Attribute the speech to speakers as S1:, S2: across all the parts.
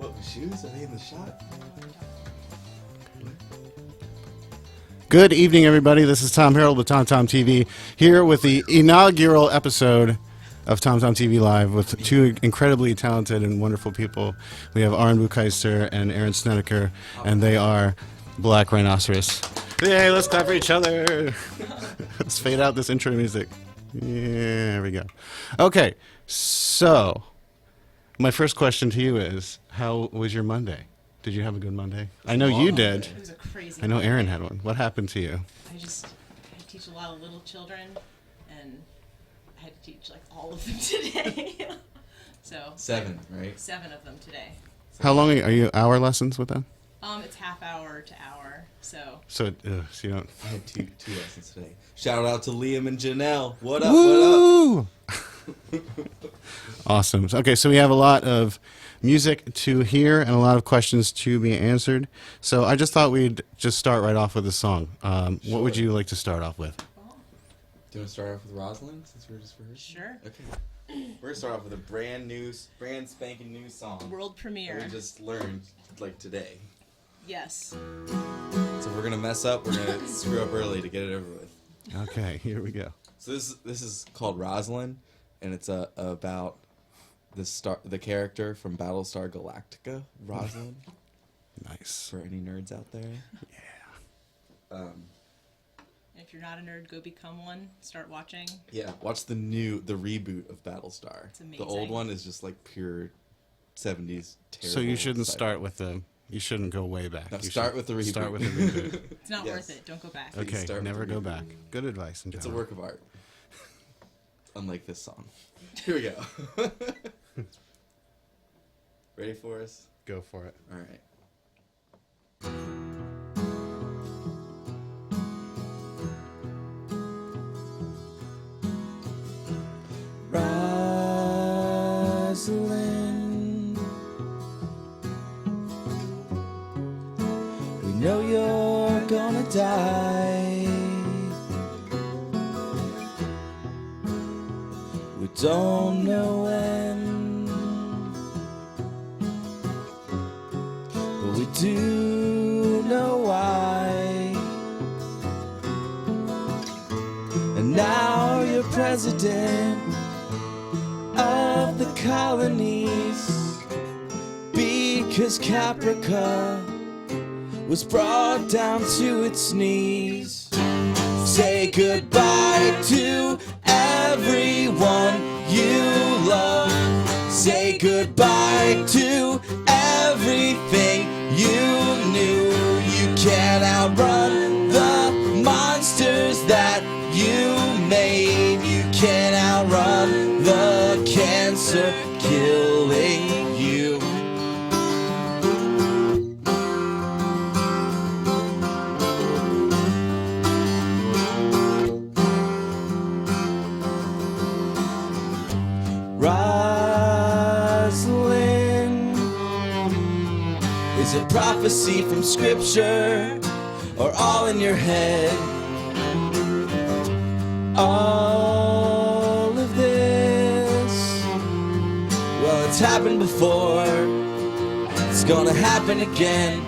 S1: What, the shoes? Are they in the shot?
S2: Good evening, everybody. This is Tom Harold with TomTom TV, here with the inaugural episode of TomTom TV Live with two incredibly talented and wonderful people. We have Aaron Bukeister and Aaron Snedeker, and they are Black Rhinoceros. Yay, let's clap for each other. Let's fade out this intro music. Yeah, there we go. Okay, so my first question to you is, how was your Monday? Did you have a good Monday? I know you did.
S3: It was a crazy
S2: I know
S3: Monday.
S2: Aaron had one. What happened to you?
S3: I teach a lot of little children, and I had to teach like all of them today. So
S1: 7, right?
S3: 7 of them today.
S2: How long are you hour lessons with them?
S3: It's half hour to hour. So
S2: So you don't.
S1: I had two lessons today. Shout out to Liam and Janelle. What up?
S2: Woo! Awesome. Okay, so we have a lot of music to hear and a lot of questions to be answered. So I just thought we'd just start right off with a song. What would you like to start off with?
S1: Do you want to start off with Rosalind since we're just rehearsing?
S3: sure.
S1: Okay. We're gonna start off with a brand spanking new song.
S3: World
S1: that
S3: premiere.
S1: we just learned like today.
S3: Yes.
S1: So we're gonna mess up. We're gonna screw up early to get it over with.
S2: Okay, here we go.
S1: So this is called Rosalind, and it's about the character from Battlestar Galactica, Rosalind.
S2: Nice.
S1: For any nerds out there.
S2: Yeah.
S3: If you're not a nerd, go become one. Start watching.
S1: Yeah, watch the reboot of Battlestar.
S3: It's amazing.
S1: The old one is just like pure 70s terrible.
S2: So you shouldn't
S1: sci-fi.
S2: start with the. You shouldn't go way back.
S1: No,
S2: You
S1: start
S2: should
S1: with the reboot.
S2: Start with the reboot.
S3: It's not
S1: Yes.
S3: worth it. Don't go back.
S1: Please
S2: Okay,
S1: start with
S2: never
S1: the
S2: go
S1: reboot.
S2: back. Good advice.
S1: It's a work of art. Unlike this song. Here we go. Ready for us?
S2: Go for it.
S1: All right. Rosalind, we know you're gonna die. We don't know when, but we do know why. And now you're president of the colonies, because Caprica was brought down to its knees. Say goodbye to everyone you love. Say goodbye to everything you knew. You can't outrun the monsters that you made. You can't outrun the cancer killing you. Rosalind, is it prophecy from scripture or all in your head? All of this, well, it's happened before, it's gonna happen again.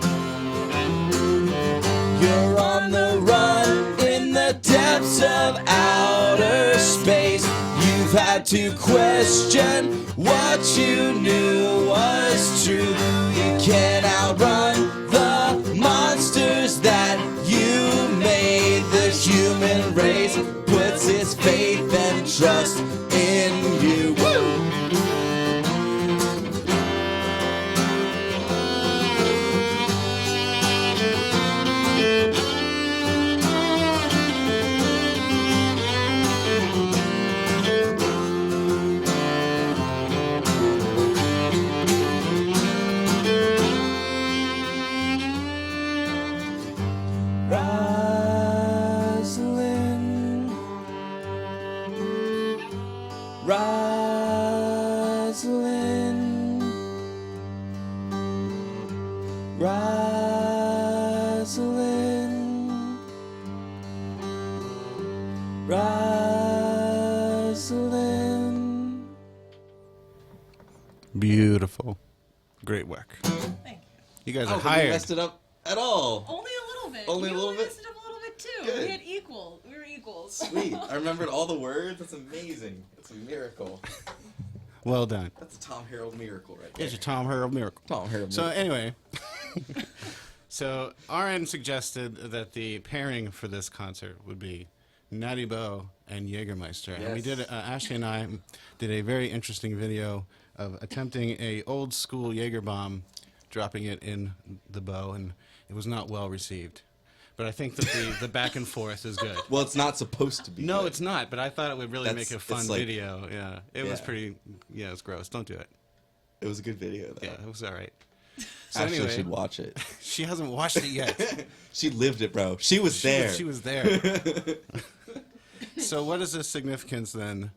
S1: You're on the run in the depths of outer space. You've had to question what you knew was true. You can't outrun the monsters that you made. The human race puts its faith and trust in you. Woo! Rosalind, Rosalind, Rosalind, Rosalind.
S2: Beautiful. Great work.
S3: Thank you.
S2: You guys
S1: I
S2: are
S1: don't think we
S2: hired.
S1: messed it up at all.
S3: Only a little bit.
S1: Only a
S3: You
S1: little bit?
S3: messed it up a little bit too.
S1: Good.
S3: We had equal. We were equals.
S1: Sweet. I remembered all the words. That's amazing. That's a miracle.
S2: Well done.
S1: That's a Tom Harold miracle right there.
S2: It's your Tom Harold miracle.
S1: Tom Harold
S2: So
S1: miracle.
S2: anyway, so RN suggested that the pairing for this concert would be Natty Bo and Jägermeister, and we
S1: Yes.
S2: did. Ashley and I did a very interesting video of attempting a old school Jaeger bomb, dropping it in the bow, and it was not well received. But I think that the back and forth is good.
S1: Well, it's not supposed to be.
S2: No,
S1: good.
S2: it's not. But I thought it would really
S1: That's-
S2: make a fun
S1: it's like-
S2: video. Yeah, it was
S1: Yeah.
S2: pretty. Yeah, it's gross. Don't do it.
S1: It was a good video, though.
S2: Yeah, it was all right. So
S1: Ashley
S2: anyway,
S1: should watch it.
S2: she hasn't watched it yet.
S1: She lived it, bro. She was there.
S2: She was there. So what is the significance then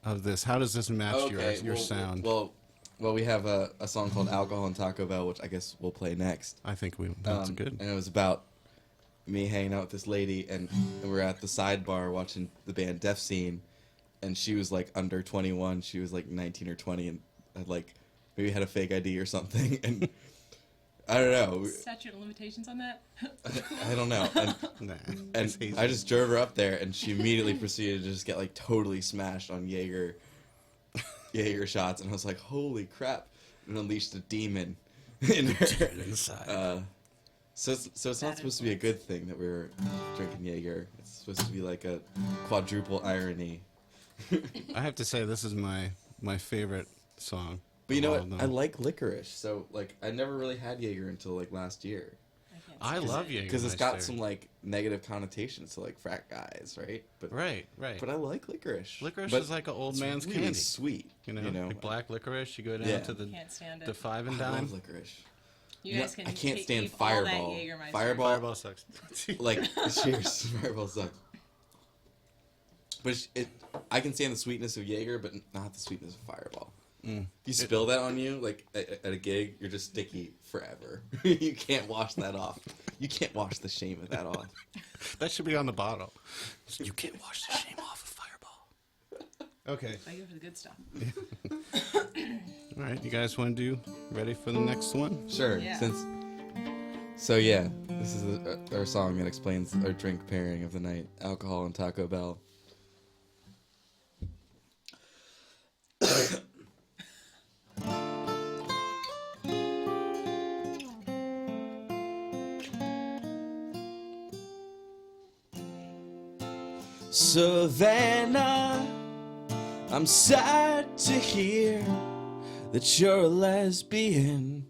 S2: of this? How does this match your sound?
S1: Well, we have a song called "Alcohol and Taco Bell," which I guess we'll play next.
S2: I think that's good.
S1: And it was about me hanging out with this lady, and we were at the sidebar watching the band Def Scene, and she was like under 21. She was like 19 or 20, and had like maybe had a fake ID or something, and I don't know.
S3: Statute of limitations on that?
S1: I don't know. And,
S2: Nah,
S1: and
S2: it's easy.
S1: I just drove her up there, and she immediately proceeded to just get like totally smashed on Jaeger shots, and I was like, "Holy crap!" And unleashed a demon in her.
S2: inside.
S1: So it's not supposed to be a good thing that we were drinking Jaeger. It's supposed to be like a quadruple irony.
S2: I have to say this is my favorite song.
S1: But you know
S2: of all
S1: what?
S2: of
S1: I
S2: them.
S1: like licorice, so like I never really had Jaeger until like last year.
S2: I love Jaeger
S1: Because it's got some like negative connotations to like frat guys, right? But
S2: right.
S1: But I like licorice.
S2: Licorice
S1: But
S2: is like an old
S1: it's
S2: man's
S1: really
S2: candy.
S1: sweet.
S2: You know, like black licorice. You go down
S1: Yeah.
S2: to the
S3: Can't stand it.
S2: the five
S1: I
S2: and
S1: love
S2: dime.
S1: licorice.
S3: You guys can
S1: I can't stand
S3: keep all that
S1: Fireball.
S3: Jägermeister.
S1: Fireball,
S2: sucks.
S1: like cheers. Fireball sucks. But I can stand the sweetness of Jaeger, but not the sweetness of Fireball. If you spill that on you, like at a gig, you're just sticky forever. You can't wash that off. You can't wash the shame of that off.
S2: That should be on the bottle. You can't wash the shame off of Fireball. Okay.
S3: I go for the good stuff.
S2: All right. You guys want to do ready for the next one?
S1: Sure.
S3: Yeah.
S1: So yeah, this is our song that explains our drink pairing of the night: alcohol and Taco Bell. Savannah, I'm sad to hear that you're a lesbian.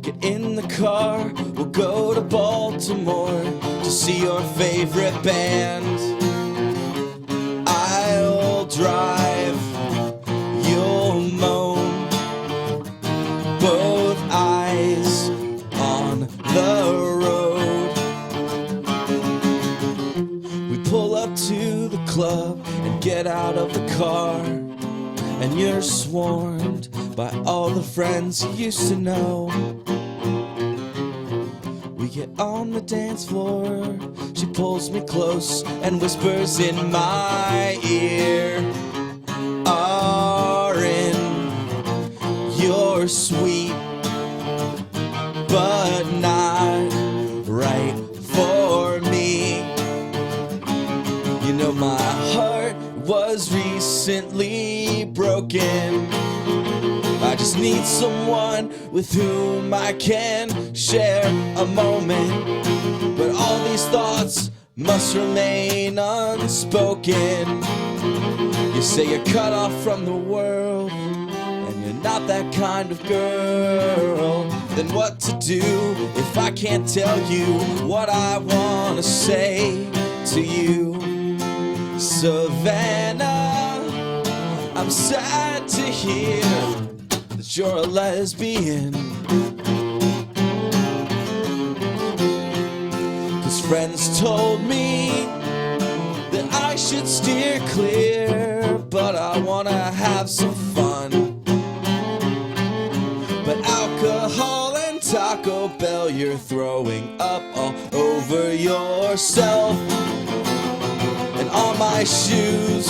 S1: Get in the car, we'll go to Baltimore to see your favorite band. I'll drive, you'll moan, both eyes on the road. We pull up to the club and get out of the car, and you're swarmed by all the friends you used to know. We get on the dance floor, she pulls me close and whispers in my ear, Arin, you're sweet, but not right for me. You know my heart was recently broken. I just need someone with whom I can share a moment. But all these thoughts must remain unspoken. You say you're cut off from the world, and you're not that kind of girl. Then what to do if I can't tell you what I want to say to you? Savannah, I'm sad to hear that you're a lesbian. 'Cause friends told me that I should steer clear, but I wanna have some fun. But alcohol and Taco Bell, you're throwing up all over yourself and on my shoes.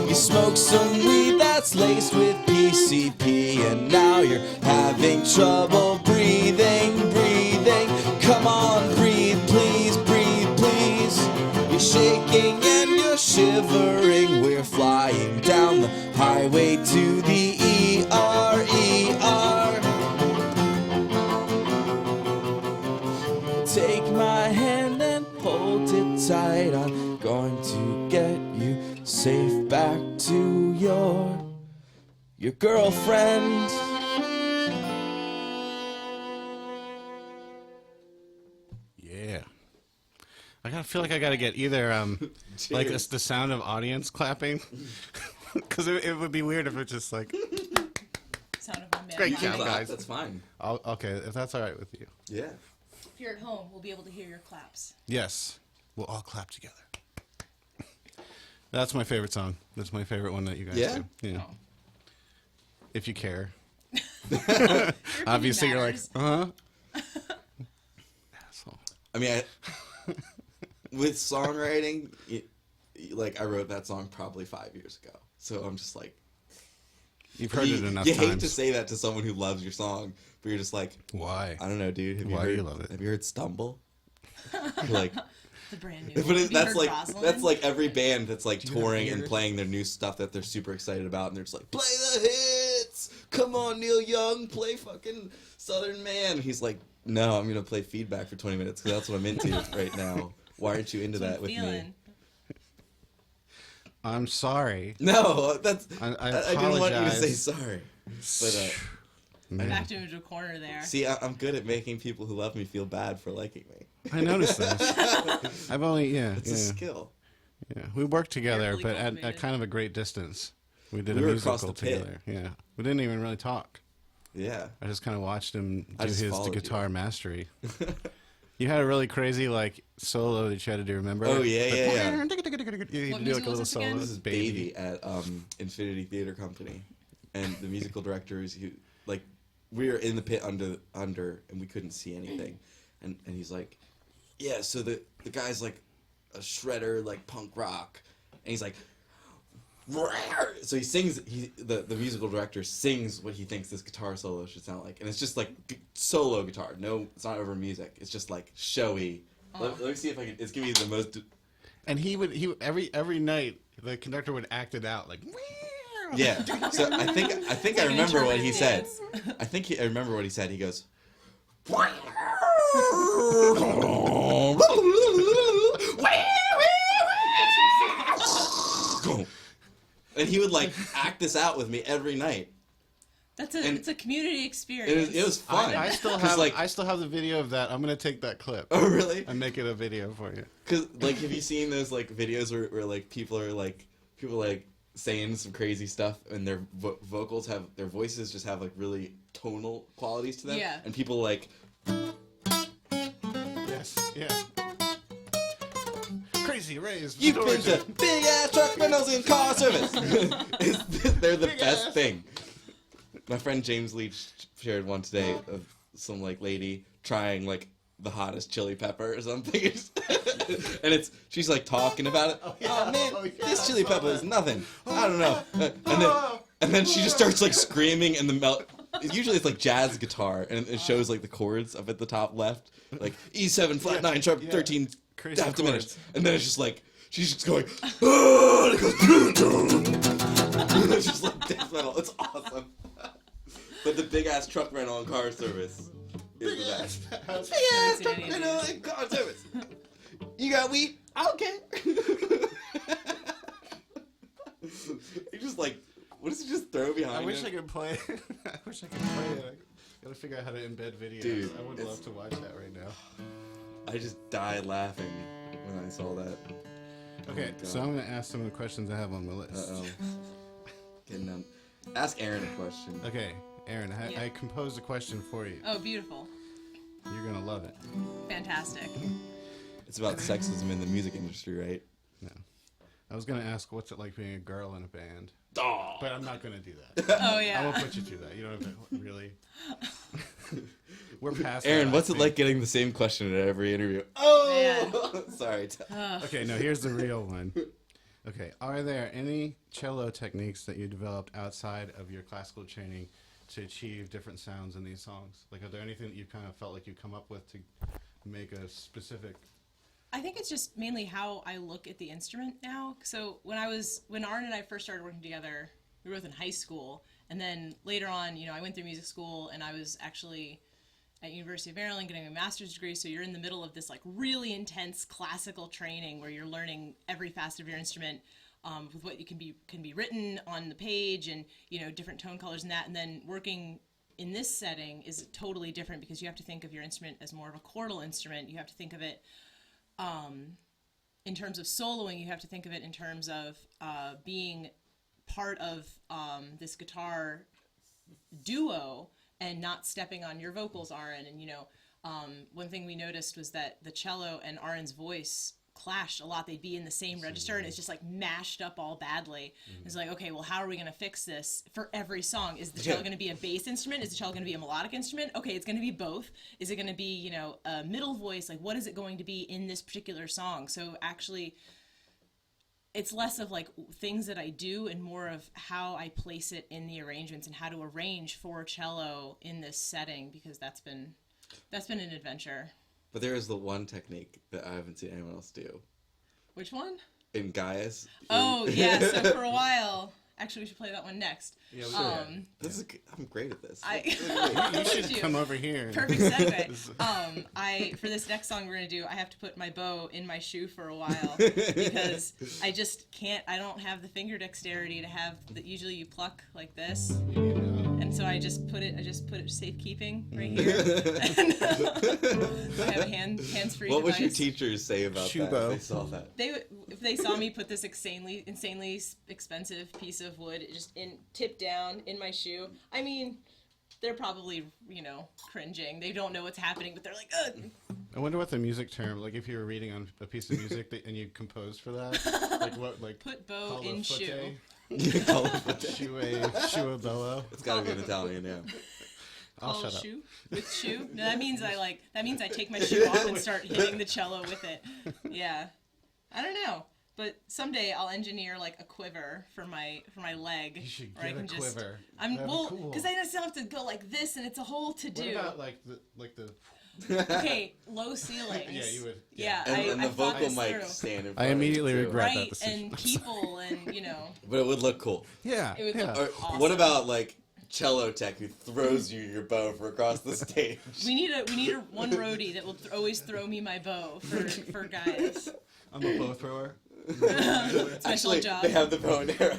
S1: You smoke some weed, that's that's laced with PCP, and now you're having trouble breathing. Come on, breathe, please, breathe, please. You're shaking and you're shivering. We're flying down the highway to the ER. Take my hand and hold it tight. I'm going to get you safe back to your girlfriend.
S2: Yeah. I gotta feel like I gotta get either like the sound of audience clapping, because it would be weird if it's just like
S3: Sound of my man.
S2: Great
S1: You can
S2: job,
S1: clap,
S2: guys.
S1: that's fine.
S2: okay, if that's all right with you.
S1: Yeah.
S3: If you're at home, we'll be able to hear your claps.
S2: Yes, we'll all clap together. That's my favorite song. That's my favorite one that you guys do. Yeah.
S3: Oh.
S2: If you care.
S3: Your opinion
S2: Obviously, you're like,
S3: matters.
S2: Asshole.
S1: I mean, with songwriting, I wrote that song probably 5 years ago. So I'm just like,
S2: You've heard it enough
S1: you
S2: times.
S1: hate to say that to someone who loves your song, but you're just like,
S2: Why?
S1: I don't know, dude. Have you
S2: Why do
S1: heard,
S2: you love it?
S1: Have you heard Stumble? Like,
S3: The brand new.
S1: but
S3: Have you
S1: that's
S3: heard
S1: like
S3: Rosalind?
S1: that's like every band that's like
S2: you have
S1: touring and
S2: ears?
S1: playing their new stuff that they're super excited about, and they're just like, play the hits. Come on, Neil Young, play fucking Southern Man. And he's like, no, I'm gonna play Feedback for 20 minutes because that's what I'm into right now. Why aren't you into
S3: That's
S1: that
S3: what
S1: with
S3: I'm
S1: me?
S3: feeling.
S2: I'm sorry.
S1: No, that's
S2: I
S1: didn't want you to say
S2: apologize.
S1: sorry. But
S2: Man.
S3: Backed him into a corner there.
S1: see, I'm good at making people who love me feel bad for liking me.
S2: I noticed this. I've only,
S1: It's a skill.
S2: Yeah. We worked together,
S3: Carefully
S2: but at
S3: cultivated.
S2: kind of a great distance. We did
S1: We
S2: a
S1: were across
S2: musical
S1: the pit.
S2: together. Yeah. We didn't even really talk.
S1: Yeah.
S2: I just kind of watched him
S1: I
S2: do
S1: just
S2: his
S1: followed you.
S2: guitar mastery. You had a really crazy like solo that you had to do. Remember?
S1: Oh, yeah,
S2: Like,
S1: yeah.
S2: You had
S3: What
S2: to do like a
S3: musical
S2: little
S3: was this
S2: solo.
S3: again?
S1: This is Baby at Infinity Theater Company, and the musical director is like, we were in the pit under, and we couldn't see anything, and he's like, yeah, so the guy's like a shredder, like punk rock, and he's like, so he sings, the musical director sings what he thinks this guitar solo should sound like, and it's just like solo guitar. No, it's not over music. It's just like showy. Let me see if I can. It's gonna be the most.
S2: And he every night the conductor would act it out like.
S1: Yeah. So I think I
S3: an
S1: remember what he said.
S3: interpretive
S1: I remember what he said. He goes. And he would like act this out with me every night.
S3: It's a community experience.
S1: It was fun.
S2: I still
S1: 'Cause,
S2: have
S1: like,
S2: I still have the video of that. I'm gonna take that clip
S1: oh really?
S2: and make it a video for you.
S1: Because like, have you seen those like videos where like people saying some crazy stuff and their vocals have their voices just have like really tonal qualities to them.
S3: Yeah.
S1: And people like.
S2: Yes. Yeah. Crazy Rays.
S1: You've been to big ass truck rentals and car service. They're the
S2: Big
S1: best
S2: ass.
S1: thing. My friend James Leach shared one today of some like lady trying like the hottest chili pepper or something, and she's like talking about it. Oh man, this chili pepper is nothing. I don't know. And then she just starts like screaming, and usually it's like jazz guitar, and it shows like the chords up at the top left, like E7 flat 9 sharp 13
S2: Crazy
S1: half diminished,
S2: chords.
S1: and then it's just like she's just going, oh, and it goes, it's just like death metal. It's awesome. But the big ass truck rental and car service is the best. Big ass
S3: Haven't
S1: truck
S3: seen any of
S1: rental
S3: these.
S1: and car service. You got weed? Okay. You just like, what does he just throw behind
S2: I wish
S1: him?
S2: I could play. I wish I could play it. I gotta figure out how to embed videos.
S1: Dude,
S2: I would love to watch that right now.
S1: I just died laughing when I saw that.
S2: Okay,
S1: God.
S2: so I'm gonna ask some of the questions I have on my list.
S1: Uh-oh. Getting them. Ask Aaron a question.
S2: Okay, Aaron,
S3: Yeah.
S2: I composed a question for you.
S3: Oh, beautiful.
S2: You're gonna love it.
S3: Fantastic.
S1: It's about sexism in the music industry, right?
S2: No, I was gonna ask what's it like being a girl in a band,
S1: Oh.
S2: but I'm not gonna do that.
S3: Oh,
S2: I
S3: yeah.
S2: won't put you through that. You don't have to really. We're past.
S1: Aaron,
S2: that,
S1: what's
S2: I
S1: it like
S2: think.
S1: getting the same question at every interview? Oh! Sorry.
S2: Okay, no. Here's the real one. Okay. Are there any cello techniques that you developed outside of your classical training to achieve different sounds in these songs? Like, are there anything that you kind of felt like you come up with to make a specific?
S3: I think it's just mainly how I look at the instrument now. So when Arn and I first started working together, we were both in high school, and then later on, I went through music school, and I was actually at University of Maryland getting a master's degree. So you're in the middle of this like really intense classical training where you're learning every facet of your instrument, with what you can be written on the page, and different tone colors and that, and then working in this setting is totally different because you have to think of your instrument as more of a chordal instrument. You have to think of it in terms of soloing. You have to think of it in terms of being part of this guitar duo and not stepping on your vocals, Aaron. And one thing we noticed was that the cello and Aaron's voice clashed a lot. They'd be in the same register, and it's just like mashed up all badly. It's like, okay, well, how are we going to fix this for every song? Is the cello going to be a bass instrument? Is the cello going to be a melodic instrument? Okay, it's going to be both. Is it going to be, a middle voice? Like, what is it going to be in this particular song? So actually, it's less of like things that I do and more of how I place it in the arrangements and how to arrange for cello in this setting, because that's been an adventure.
S1: But there is the one technique that I haven't seen anyone else do.
S3: Which one?
S1: In Gaius.
S3: Oh, yeah. So for a while, actually, we should play that one next.
S2: Yeah, we should.
S1: I'm great at this.
S2: You should come over here.
S3: Perfect segue. For this next song we're going to do, I have to put my bow in my shoe for a while because I just can't, I don't have the finger dexterity to have, usually you pluck like this. And so I just put it safekeeping right here. So I have a hands-free
S1: What
S3: device.
S1: would your teachers say about
S2: Shoe
S1: that
S2: bow.
S1: if they saw that?
S3: If they saw me put this insanely expensive piece of wood just tipped down in my shoe, I mean, they're probably, cringing. They don't know what's happening, but they're like, ugh.
S2: I wonder what the music term, like if you were reading on a piece of music and you composed for that, like what, like
S3: Put bow in shoe.
S2: Shua bello.
S1: It's got to be an Italian, yeah.
S2: I'll shut up.
S3: Shoe with shoe. No, that means I take my shoe off and start hitting the cello with it. Yeah, I don't know, but someday I'll engineer like a quiver for my leg.
S2: You should
S3: where I
S2: get
S3: can
S2: a quiver.
S3: That'd
S2: be cool.
S3: because I still have to go like this, and it's a whole to do.
S2: What about like the?
S3: Okay, low ceilings.
S2: Yeah, you would.
S3: Yeah,
S1: And
S3: I
S1: the
S3: thought
S1: vocal
S3: this
S1: mic
S3: through.
S1: stand in front
S2: I immediately
S1: of you, too.
S2: regret that
S3: Right,
S2: decision.
S3: and people, and
S1: But it would look cool.
S2: Yeah.
S3: It would
S2: yeah.
S3: look
S1: Or
S3: awesome.
S1: what about like cello tech who throws you your bow from across the stage?
S3: We need one roadie that will always throw me my bow for guys.
S2: I'm a bow thrower.
S3: Special
S1: Actually,
S3: job.
S1: they have the bow and arrow.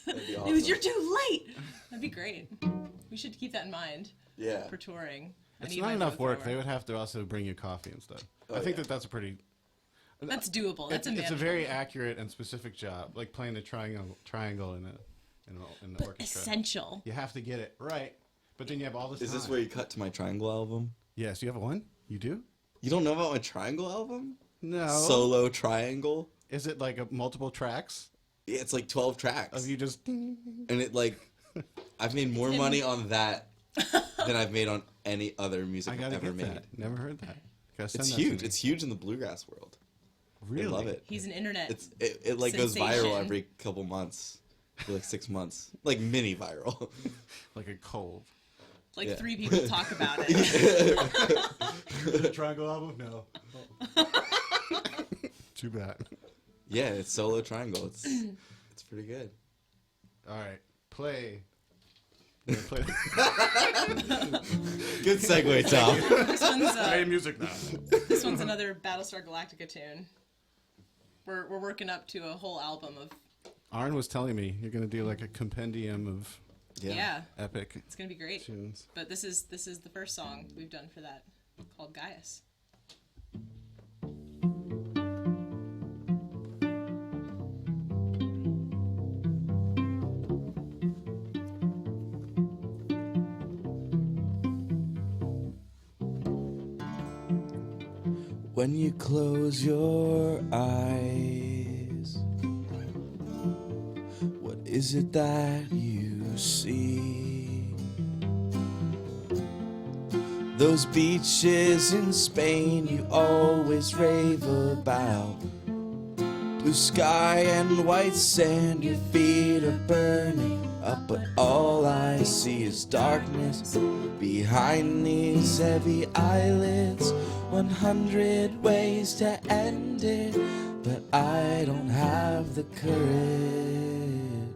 S1: That'd be awesome.
S3: You're too late. That'd be great. We should keep that in mind
S1: Yeah.
S3: for touring. I
S2: It's
S3: need
S2: not
S3: my
S2: enough
S3: bow
S2: work.
S3: thrower.
S2: They would have to also bring you coffee and stuff.
S1: Oh,
S2: I think
S1: yeah.
S2: that's a pretty.
S3: That's doable. That's
S2: It's a
S3: manageable.
S2: very accurate and specific job, like playing the triangle in the orchestra.
S3: Essential.
S2: You have to get it right, but then you have all this.
S1: Is this
S2: time.
S1: where you cut to my triangle album?
S2: Yes, you have one. You do?
S1: You don't know about my triangle album?
S2: No.
S1: Solo triangle?
S2: Is it like multiple tracks
S1: Yeah, it's like 12 tracks.
S2: of you just? Ding,
S1: And it like, I've made more money on that than I've made on any other music
S2: I
S1: I've
S2: gotta
S1: ever
S2: get
S1: made.
S2: that. Never heard that. Gotta send
S1: It's
S2: that to
S1: huge.
S2: me.
S1: It's huge in the bluegrass world.
S2: really
S1: They love it.
S3: He's an internet.
S1: It like goes
S3: Sensation.
S1: viral every couple months. For like 6 months. Like mini viral.
S2: like a cold.
S3: like
S1: yeah.
S3: 3 people talk about it.
S2: Triangle album? No. Too bad.
S1: Yeah, it's solo triangle. It's pretty good.
S2: All right, play. Yeah, play.
S1: Good segue, Tom.
S2: Play music now.
S3: This one's another Battlestar Galactica tune. We're working up to a whole album of
S2: Arn was telling me you're gonna do like a compendium of
S3: yeah.
S2: epic
S3: It's gonna be great.
S2: tunes.
S3: But this is the first song we've done for that, called Gaius.
S1: When you close your eyes, what is it that you see? Those beaches in Spain you always rave about. Blue sky and white sand, your feet are burning up, but all I see is darkness behind these heavy eyelids. 100 ways to end it, but I don't have the courage.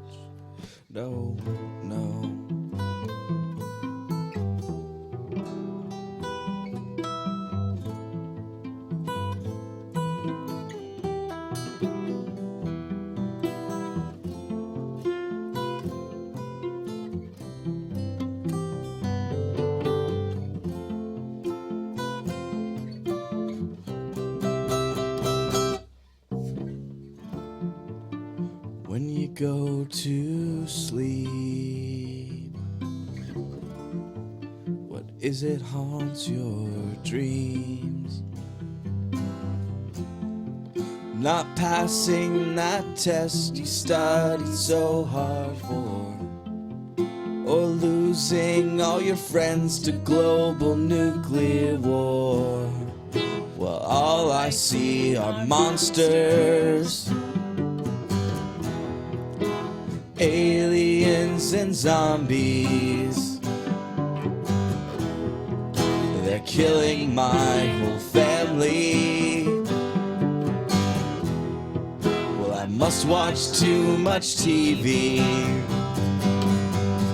S1: No, no. When you go to sleep, what is it haunts your dreams? Not passing that test you studied so hard for, or losing all your friends to global nuclear war. Well, all I see are monsters, aliens and zombies. They're killing my whole family. Well, I must watch too much TV,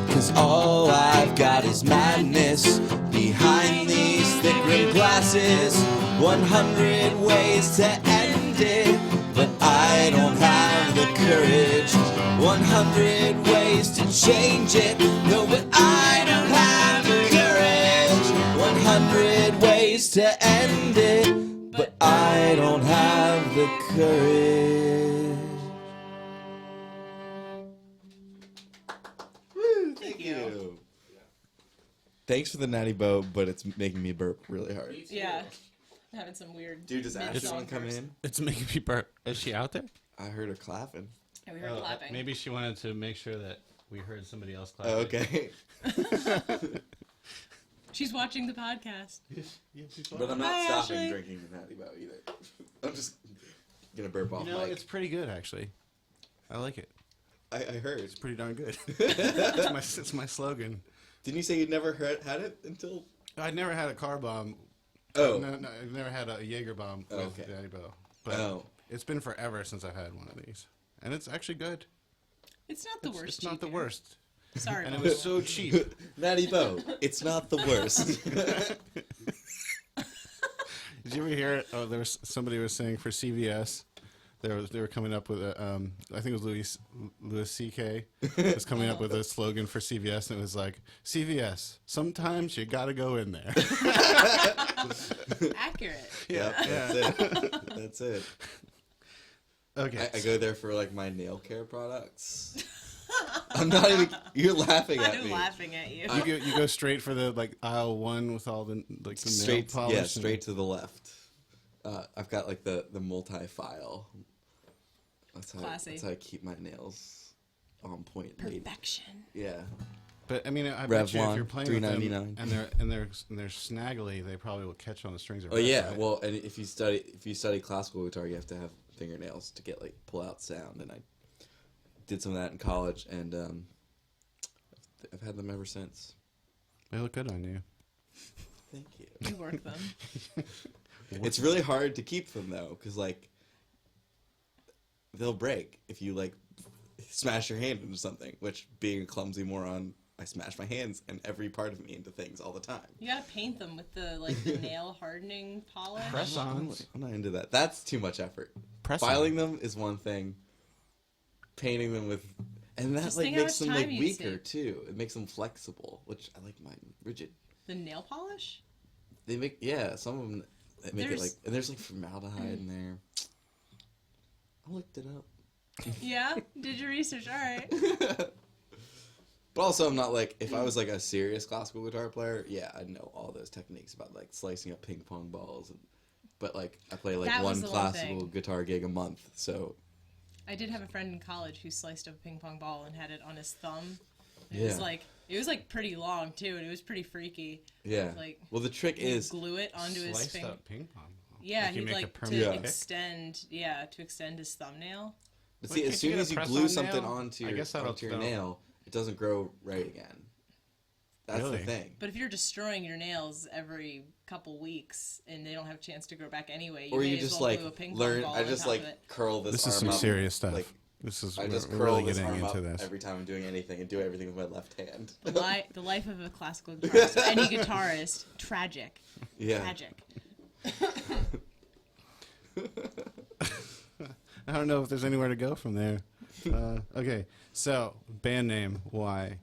S1: 'cause all I've got is madness behind these thick rimmed glasses. 100 ways to end it, but I don't have the courage. 100 ways to change it, no, but I don't have the courage. 100 ways to end it, but I don't have the courage. Woo, thank you. Thanks for the natty bow, but it's making me burp really hard.
S3: Yeah. I'm having some weird.
S1: Dude, does Ashley
S3: mid-song
S1: want to come
S3: burps.
S1: in?
S2: It's making me burp. Is she out there?
S1: I heard her clapping.
S3: Yeah, we heard clapping.
S2: Maybe she wanted to make sure that we heard somebody else clapping.
S1: Oh, okay.
S3: She's watching the podcast.
S1: But I'm not
S3: Hi,
S1: stopping
S3: Ashley.
S1: drinking the natty bow either. I'm just gonna burp off
S2: You know,
S1: mic.
S2: it's pretty good, actually. I like it.
S1: I heard.
S2: It's pretty darn good. It's my slogan.
S1: Didn't you say you'd never had it until?
S2: I'd never had a car bomb.
S1: Oh.
S2: No, I've never had a Jaeger bomb with
S1: Okay.
S2: Daddy Bow. But
S1: Oh.
S2: it's been forever since I've had one of these. And it's actually good.
S3: It's not the worst.
S2: It's not the
S3: Junior.
S2: worst.
S3: Sorry.
S2: And it
S3: Mom.
S2: was so cheap.
S1: Natty bow. It's not the worst.
S2: Did you ever hear it? Oh, somebody was saying for CVS, they were coming up with a, I think it was Louis C.K. was coming up with a slogan for CVS, and it was like, CVS, sometimes you gotta go in there.
S3: Accurate.
S1: Yep, that's it. That's it.
S2: Okay.
S1: I go there for like my nail care products. I'm not even. You're laughing at
S3: I'm
S1: me.
S3: laughing at you.
S2: You go straight for the like aisle one with all the like the nail polish.
S1: Yeah, straight to the left. I've got like the multi-file.
S3: Classy.
S1: That's how I keep my nails on point. made.
S3: Perfection.
S1: Yeah.
S2: But I mean, I bet you if
S1: Revlon,
S2: you're playing with them
S1: $3.99.
S2: and they're snaggly, they probably will catch on the strings.
S1: Oh yeah. Well, and if you study classical guitar, you have to have fingernails to get like pull out sound, and I did some of that in college, and I've had them ever since.
S2: They look good on you.
S1: Thank you.
S3: You work them.
S1: It's really hard to keep them though, because like they'll break if you like smash your hand into something. Which, being a clumsy moron, I smash my hands and every part of me into things all the time.
S3: You gotta paint them with the nail hardening polish.
S2: Press-ons.
S1: I'm not into that. That's too much effort.
S2: Press-on.
S1: Filing them is one thing. Painting them with, and that
S3: Just
S1: like
S3: think how
S1: makes
S3: much
S1: them like
S3: time you
S1: weaker
S3: save.
S1: too. It makes them flexible, which I like mine rigid.
S3: The nail polish?
S1: They make some of them make it
S3: There's-
S1: like, and there's like formaldehyde in there. I looked it up.
S3: Yeah? Did your research? All right.
S1: But also, I'm not like, if I was like a serious classical guitar player, yeah, I'd know all those techniques about like slicing up ping pong balls. But like, I play like
S3: That was
S1: one
S3: the one
S1: classical
S3: thing.
S1: guitar gig a month, so
S3: I did have a friend in college who sliced up a ping pong ball and had it on his thumb. It was like pretty long too, and it was pretty freaky.
S1: Yeah.
S3: Like,
S1: well, the trick is
S3: glue it onto his
S2: Sliced
S3: finger.
S2: up ping pong.
S3: Yeah,
S2: Like you
S3: he'd
S2: make a
S3: like to
S2: permanent pick?
S3: extend his thumbnail.
S1: But
S2: Well,
S1: see,
S2: can't
S1: as
S2: you
S1: soon
S2: get
S1: as
S2: a
S1: you
S2: press-on
S1: glue something
S2: nail?
S1: onto
S2: I
S1: your,
S2: guess that'll-
S1: onto your
S2: that'll-
S1: nail, it doesn't grow right again. That's
S2: Really?
S1: the thing.
S3: But if you're destroying your nails every couple weeks and they don't have a chance to grow back anyway,
S1: Or
S3: may
S1: you
S3: as
S1: just
S3: well
S1: like
S3: glue a ping pong
S1: learn.
S3: ball
S1: I
S3: on
S1: just
S3: top
S1: like
S3: of it.
S1: curl this.
S2: This is
S1: arm
S2: some
S1: up,
S2: serious stuff.
S1: Like,
S2: This is
S1: I
S2: we're,
S1: just
S2: we're
S1: curl
S2: really
S1: this
S2: getting
S1: arm
S2: into
S1: up
S2: this.
S1: every time I'm doing anything and do everything with my left hand.
S3: The life of a classical guitarist, or any guitarist, tragic.
S1: Yeah.
S3: Tragic.
S2: I don't know if there's anywhere to go from there. Okay, so band name. Why?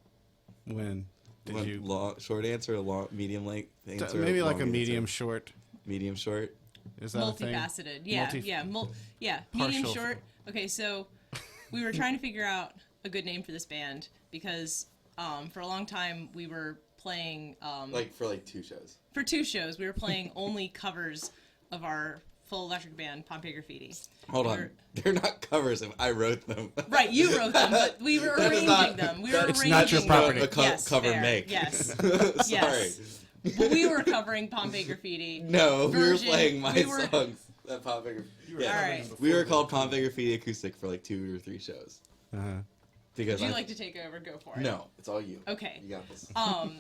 S2: When did
S1: One
S2: you?
S1: long, short answer, a long, medium length answer.
S2: Maybe like
S1: long
S2: a medium
S1: answer?
S2: short.
S1: Medium short.
S2: Is that a thing?
S3: Multifaceted. Yeah,
S2: Multi-
S3: yeah, medium
S2: Partial.
S3: short. Okay, so we were trying to figure out a good name for this band because for a long time we were playing
S1: Like for like 2 shows.
S3: for 2 shows we were playing only covers of our full electric band Pompeii Graffiti.
S1: Hold on.
S3: We're-
S1: They're not covers. I wrote them.
S3: Right, you wrote them, but we were
S1: That is
S3: arranging
S1: not-
S3: them. We were
S2: It's
S3: arranging
S2: not your
S3: them.
S2: property.
S1: A
S3: Yes,
S1: cover
S3: fair.
S1: make.
S3: Yes.
S1: Sorry.
S3: Yes. But we were covering Pompeii Graffiti.
S1: No, we were
S3: Version-
S1: playing my
S3: we were-
S1: songs. At Pompeii Graffiti. Yeah.
S3: All right.
S1: We were called Pompeii Graffiti Acoustic for like 2 or 3 shows.
S2: Uh-huh.
S1: Because
S3: Would you like to take over? Go for it.
S1: No, it's all you.
S3: Okay.
S1: You got this.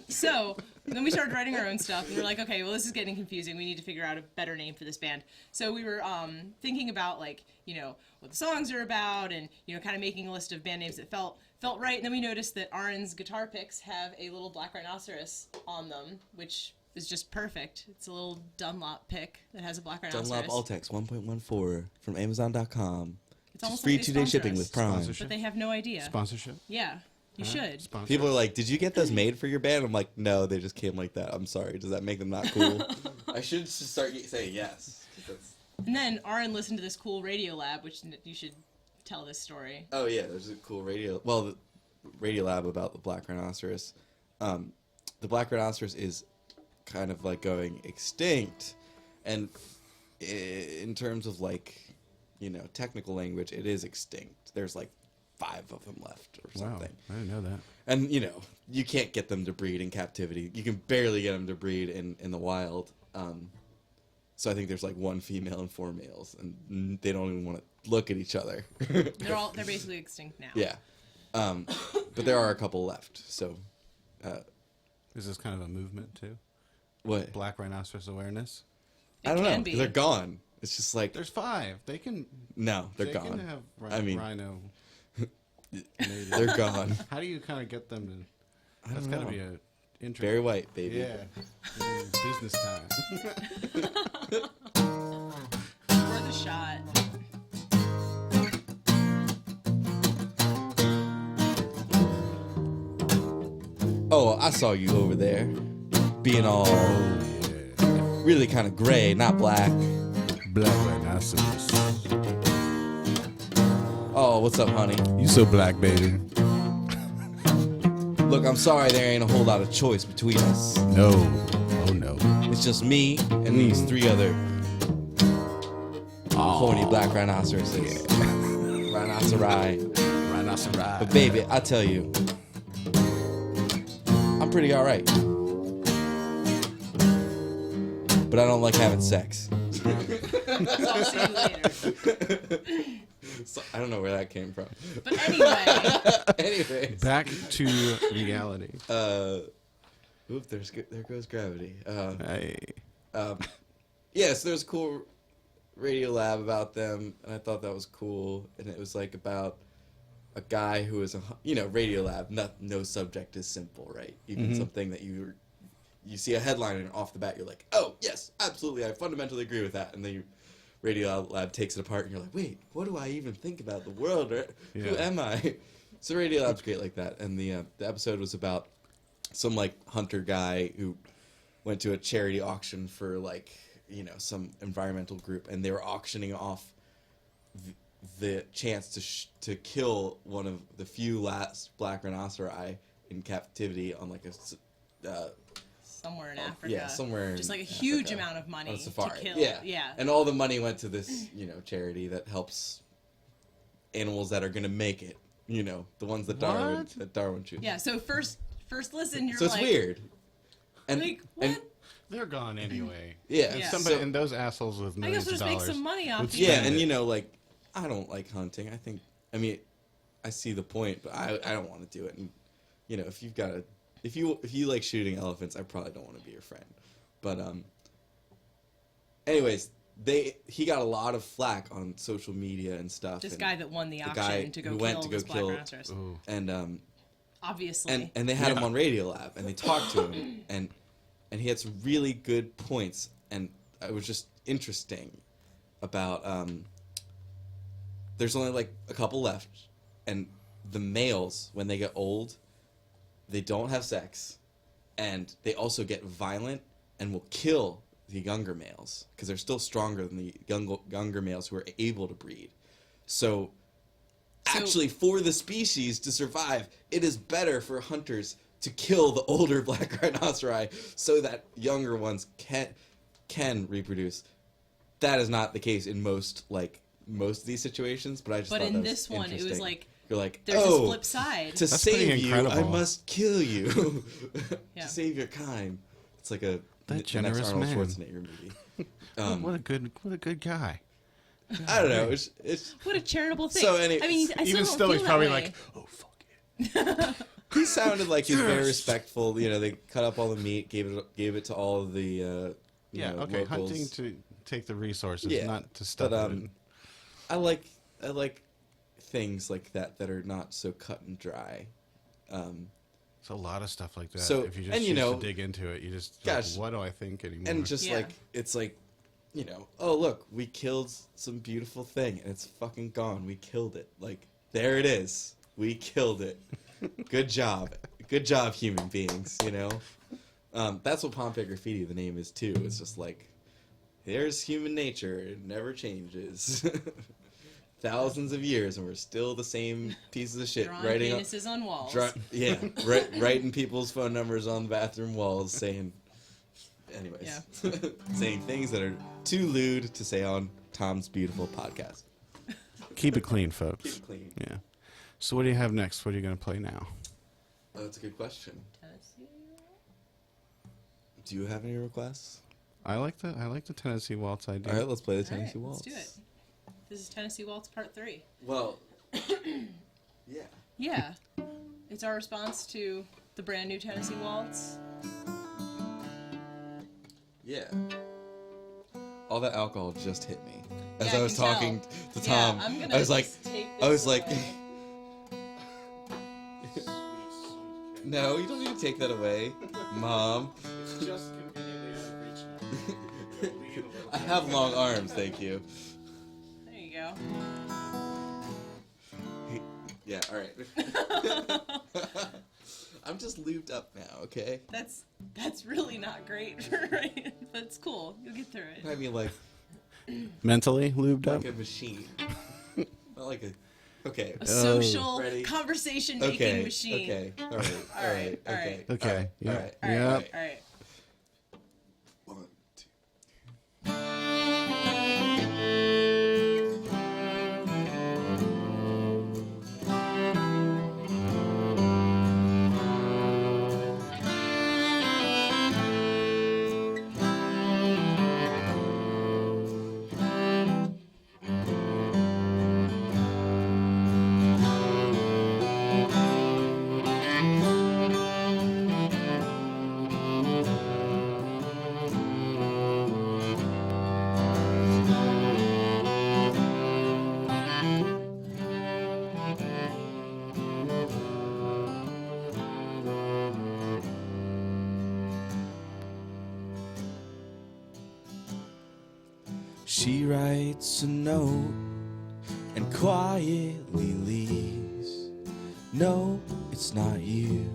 S3: So then we started writing our own stuff, and we were like, okay, well, this is getting confusing. We need to figure out a better name for this band. So we were thinking about like, what the songs are about, and kind of making a list of band names that felt right. And then we noticed that Aaron's guitar picks have a little Black Rhinoceros on them, which is just perfect. It's a little Dunlop pick that has a Black Rhinoceros.
S1: Dunlop Altex 1.14 from Amazon.com.
S3: It's almost
S1: Free
S3: like they
S1: 2-day
S3: sponsor
S1: shipping
S3: us,
S1: with Prime.
S2: Sponsorship.
S3: but they have no idea.
S2: Sponsorship.
S3: Yeah, you should.
S2: Sponsor.
S1: People are like, "Did you get those made for your band?" I'm like, "No, they just came like that." I'm sorry. Does that make them not cool? I should just start saying yes.
S3: And then Aaron listened to this cool Radio Lab, which you should tell this story.
S1: Oh yeah, there's a cool the Radio Lab about the Black Rhinoceros. The Black Rhinoceros is kind of like going extinct, and in terms of like, technical language, it is extinct. There's like 5 of them left or
S2: Wow,
S1: something.
S2: I didn't know that.
S1: And you can't get them to breed in captivity. You can barely get them to breed in the wild. So I think there's like 1 female and 4 males, and they don't even want to look at each other.
S3: They're basically extinct now.
S1: Yeah. But there are a couple left. So
S2: Is this kind of a movement too?
S1: what?
S2: Black Rhinoceros awareness.
S1: I don't know.
S3: can be.
S1: They're gone. It's just like
S2: There's 5. They can.
S1: no, they're
S2: they
S1: gone.
S2: can have
S1: I mean,
S2: rhino. Maybe.
S1: they're gone.
S2: How do you kind of get them to?
S1: I
S2: That's
S1: don't
S2: got to
S1: know.
S2: be a interesting.
S1: Barry White, baby.
S2: Yeah. Business time.
S3: Worth a shot.
S1: Oh, I saw you over there, being all really kind of gray, not black.
S2: Black Rhinoceros.
S1: Oh, what's up, honey?
S2: You so black, baby.
S1: Look, I'm sorry there ain't a whole lot of choice between us.
S2: No. Oh no.
S1: It's just me and these 3 other horny black rhinoceroses. Rhinoceri.
S2: Rhinoceros.
S1: But baby, I tell you, I'm pretty alright. But I don't like having sex.
S3: So I'll see you later.
S1: So, I don't know where that came from.
S3: But anyway,
S1: Anyways.
S2: Back to reality.
S1: Oop, there goes gravity.
S2: Hey.
S1: Yeah, so there's a cool radio lab about them, and I thought that was cool. And it was like about a guy who was radio lab. No subject is simple, right? Even something that you see a headline and off the bat you're like, oh yes, absolutely, I fundamentally agree with that. And then radio lab takes it apart, and you're like, wait, what do I even think about the world? Or who
S2: Yeah.
S1: am I? So radio lab's great like that. And the episode was about some like hunter guy who went to a charity auction for like some environmental group, and they were auctioning off the chance to kill one of the few last black rhinoceri in captivity on like a
S3: somewhere in Africa.
S1: yeah, somewhere
S3: Just
S1: in
S3: like a huge
S1: Africa
S3: amount of money
S1: on a
S3: to
S1: safari.
S3: kill.
S1: Yeah,
S3: Yeah.
S1: and all the money went to this charity that helps animals that are gonna make it, the ones that
S2: What?
S1: Darwin chooses.
S3: Yeah. So first listen, you're
S1: So it's
S3: like,
S1: weird. And
S3: like what?
S1: and
S2: They're gone anyway.
S1: yeah,
S3: Yeah.
S2: Somebody
S1: so-
S2: and those assholes with
S3: I
S2: millions
S3: guess we'll
S2: of
S3: just make
S2: dollars.
S3: some money off
S2: would
S3: of
S1: yeah,
S2: spend
S1: and
S2: it.
S1: I don't like hunting. I mean, I see the point, but I don't want to do it. And if you've got if you like shooting elephants, I probably don't want to be your friend. But anyways, he got a lot of flack on social media and stuff.
S3: This
S1: and
S3: guy that won the
S1: guy
S3: auction to
S1: who
S3: go
S1: went
S3: kill
S1: to go
S3: this Black
S1: kill-
S3: Rhinoceros.
S1: and
S3: Obviously.
S1: and they had him on Radiolab, and they talked to him, and he had some really good points, and it was just interesting about there's only like a couple left, and the males, when they get old, they don't have sex, and they also get violent and will kill the younger males because they're still stronger than the younger males who are able to breed. So actually, for the species to survive, it is better for hunters to kill the older black rhinoceri so that younger ones can reproduce. That is not the case in most of these situations, but I just
S3: But
S1: thought
S3: in
S1: that was
S3: this one, it was
S1: interesting.
S3: like,
S1: You're like,
S3: there's
S1: oh,
S3: this flip side.
S1: to
S2: That's
S1: save
S2: pretty
S1: you, I
S2: incredible.
S1: must kill you.
S3: Yeah.
S1: To save your kind. It's like the
S2: generous
S1: next Arnold
S2: man.
S1: Schwarzenegger movie.
S2: What a good guy.
S1: I don't know. It's
S3: What a charitable thing.
S1: So
S3: I mean, I still
S2: Even
S3: don't
S2: still,
S3: feel
S2: he's
S3: that
S2: probably
S3: way.
S2: like, oh fuck it.
S1: he sounded like he was very respectful. They cut up all the meat, gave it to all of the
S2: Yeah, okay.
S1: locals.
S2: Hunting to take the resources,
S1: Yeah,
S2: not to stuff
S1: but,
S2: it in.
S1: I like things like that are not so cut and dry.
S2: It's a lot of stuff like that.
S1: So-
S2: if you just
S1: and,
S2: choose
S1: know,
S2: to dig into it, you just
S1: gosh,
S2: like, what do I think anymore?
S1: And just
S3: Yeah.
S1: it's like, oh look, we killed some beautiful thing and it's fucking gone. We killed it. Like there it is. We killed it. Good job, human beings. That's what Pompeii Graffiti the name is too. It's just like, here's human nature. It never changes. Thousands of years and we're still the same pieces of shit
S3: Drawing
S1: writing
S3: penises on walls.
S1: writing people's phone numbers on the bathroom walls saying saying things that are too lewd to say on Tom's beautiful podcast.
S2: Keep it clean, folks.
S1: Keep it clean.
S2: Yeah. So what do you have next? What are you going to play now?
S1: Oh, that's a good question.
S3: Tennessee?
S1: Do you have any requests?
S2: I like the Tennessee Waltz idea.
S1: All right, let's play the
S3: All right,
S1: Tennessee Waltz.
S3: let's do it. This is Tennessee Waltz Part 3.
S1: Well, yeah.
S3: Yeah. It's our response to the brand new Tennessee Waltz.
S1: Yeah. All that alcohol just hit me. As
S3: Yeah,
S1: I was
S3: can
S1: talking
S3: tell.
S1: to Tom,
S3: Yeah, I'm gonna
S1: I was like,
S3: just take
S1: I
S3: this
S1: was like,
S3: away.
S1: no, you don't need to take that away, Mom.
S2: It's just conveniently out of reach
S1: I have long arms, thank you.
S3: There you go.
S1: Yeah, all right. I'm just lubed up now, okay?
S3: That's really not great for right, but it's cool. You'll get through it.
S1: I mean, like
S2: Mentally lubed up?
S1: a machine. Not like a. Okay.
S3: A social
S1: Ready?
S3: conversation-making
S1: Okay.
S3: machine.
S1: Okay. All right. All right.
S3: all
S1: Okay.
S3: right.
S2: Okay. Yeah.
S1: All right.
S3: All right.
S2: Yep.
S3: All right.
S1: 1, 2. She writes a note and quietly leaves. No, it's not you,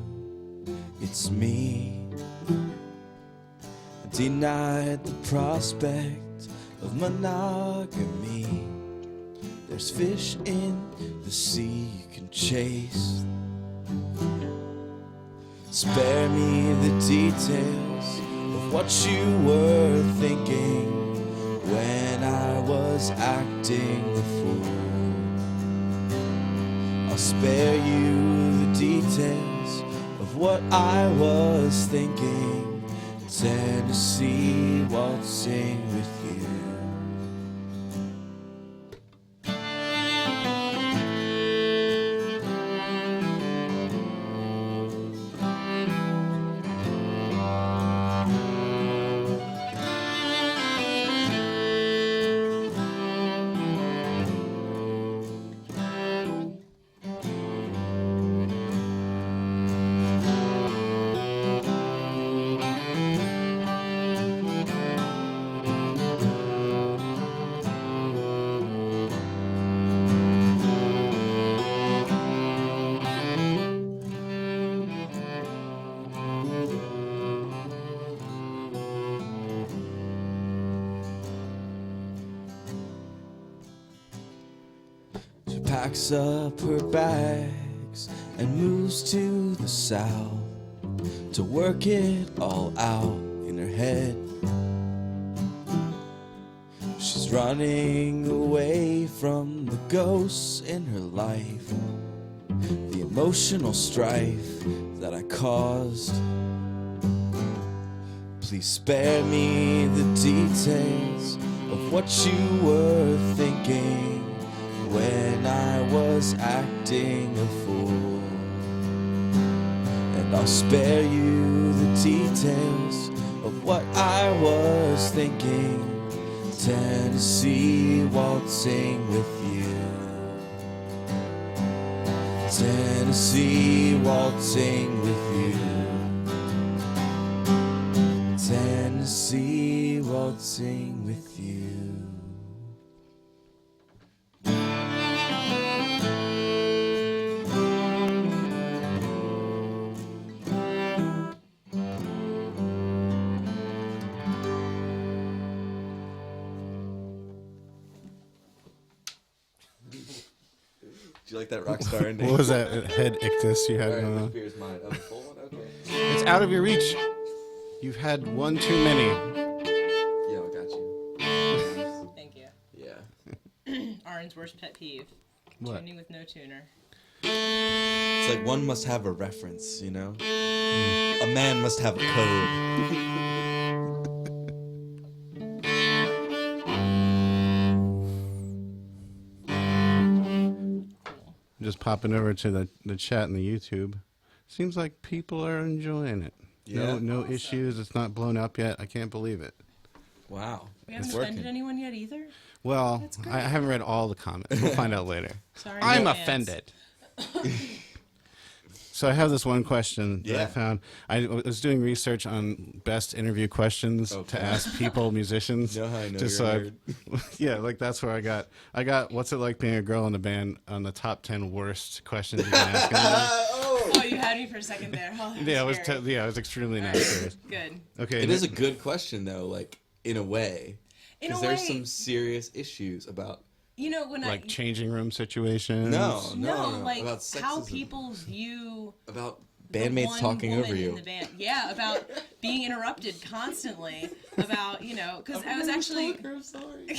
S1: it's me. Denied the prospect of monogamy. There's fish in the sea you can chase. Spare me the details of what you were thinking when I was acting the fool. I'll spare you the details of what I was thinking. Tennessee waltzing with you. She packs up her bags and moves to the south to work it all out in her head. She's running away from the ghosts in her life, the emotional strife that I caused. Please spare me the details of what you were thinking when I was acting a fool. And I'll spare you the details of what I was thinking. Tennessee waltzing with you. Tennessee waltzing with you. Tennessee waltzing with you. Do you like that rock star ending?
S2: What was that head ictus you had
S1: All right,
S2: going
S1: the
S2: on?
S1: beer's mine. Oh, the full one? Okay.
S2: It's out of your reach. You've had one too many.
S1: Yeah, I got you.
S3: Thank you.
S1: Yeah.
S3: Aaron's worst pet peeve.
S2: What?
S3: Tuning with no tuner.
S1: It's like one must have a reference, you know? A man must have a code.
S2: Just popping over to the chat and the YouTube. Seems like people are enjoying it.
S1: Yeah.
S2: No issues. It's not blown up yet. I can't believe it.
S1: Wow.
S3: We haven't
S1: It's
S3: offended
S1: working.
S3: anyone yet either.
S2: Well,
S3: That's great.
S2: I haven't read all the comments. We'll find out later.
S3: Sorry,
S2: I'm
S3: no fans.
S2: offended. So I have this one question that I
S1: Yeah.
S2: found. I was doing research on best interview questions
S1: Okay.
S2: to ask people, musicians.
S1: You know how I know
S2: just
S1: you're a
S2: so yeah, like that's where I got what's it like being a girl in the band on the top 10 worst questions you can ask anyone.
S3: Oh, you had me for a second there. Oh, that
S2: Yeah, I was
S3: scary.
S2: I was extremely not serious.
S3: Good.
S2: Okay.
S1: It is a good question, though, like, in a way.
S3: In a
S1: Because
S3: way,
S1: there's some serious issues about...
S3: you know, when
S2: like
S3: I
S2: changing room situations.
S3: no, like
S1: about
S3: how
S1: sexism.
S3: people view
S1: About
S3: the
S1: bandmates
S3: one
S1: talking
S3: woman
S1: over
S3: in
S1: you.
S3: the band. Yeah, about being interrupted constantly. About because I was actually
S1: I'm sorry.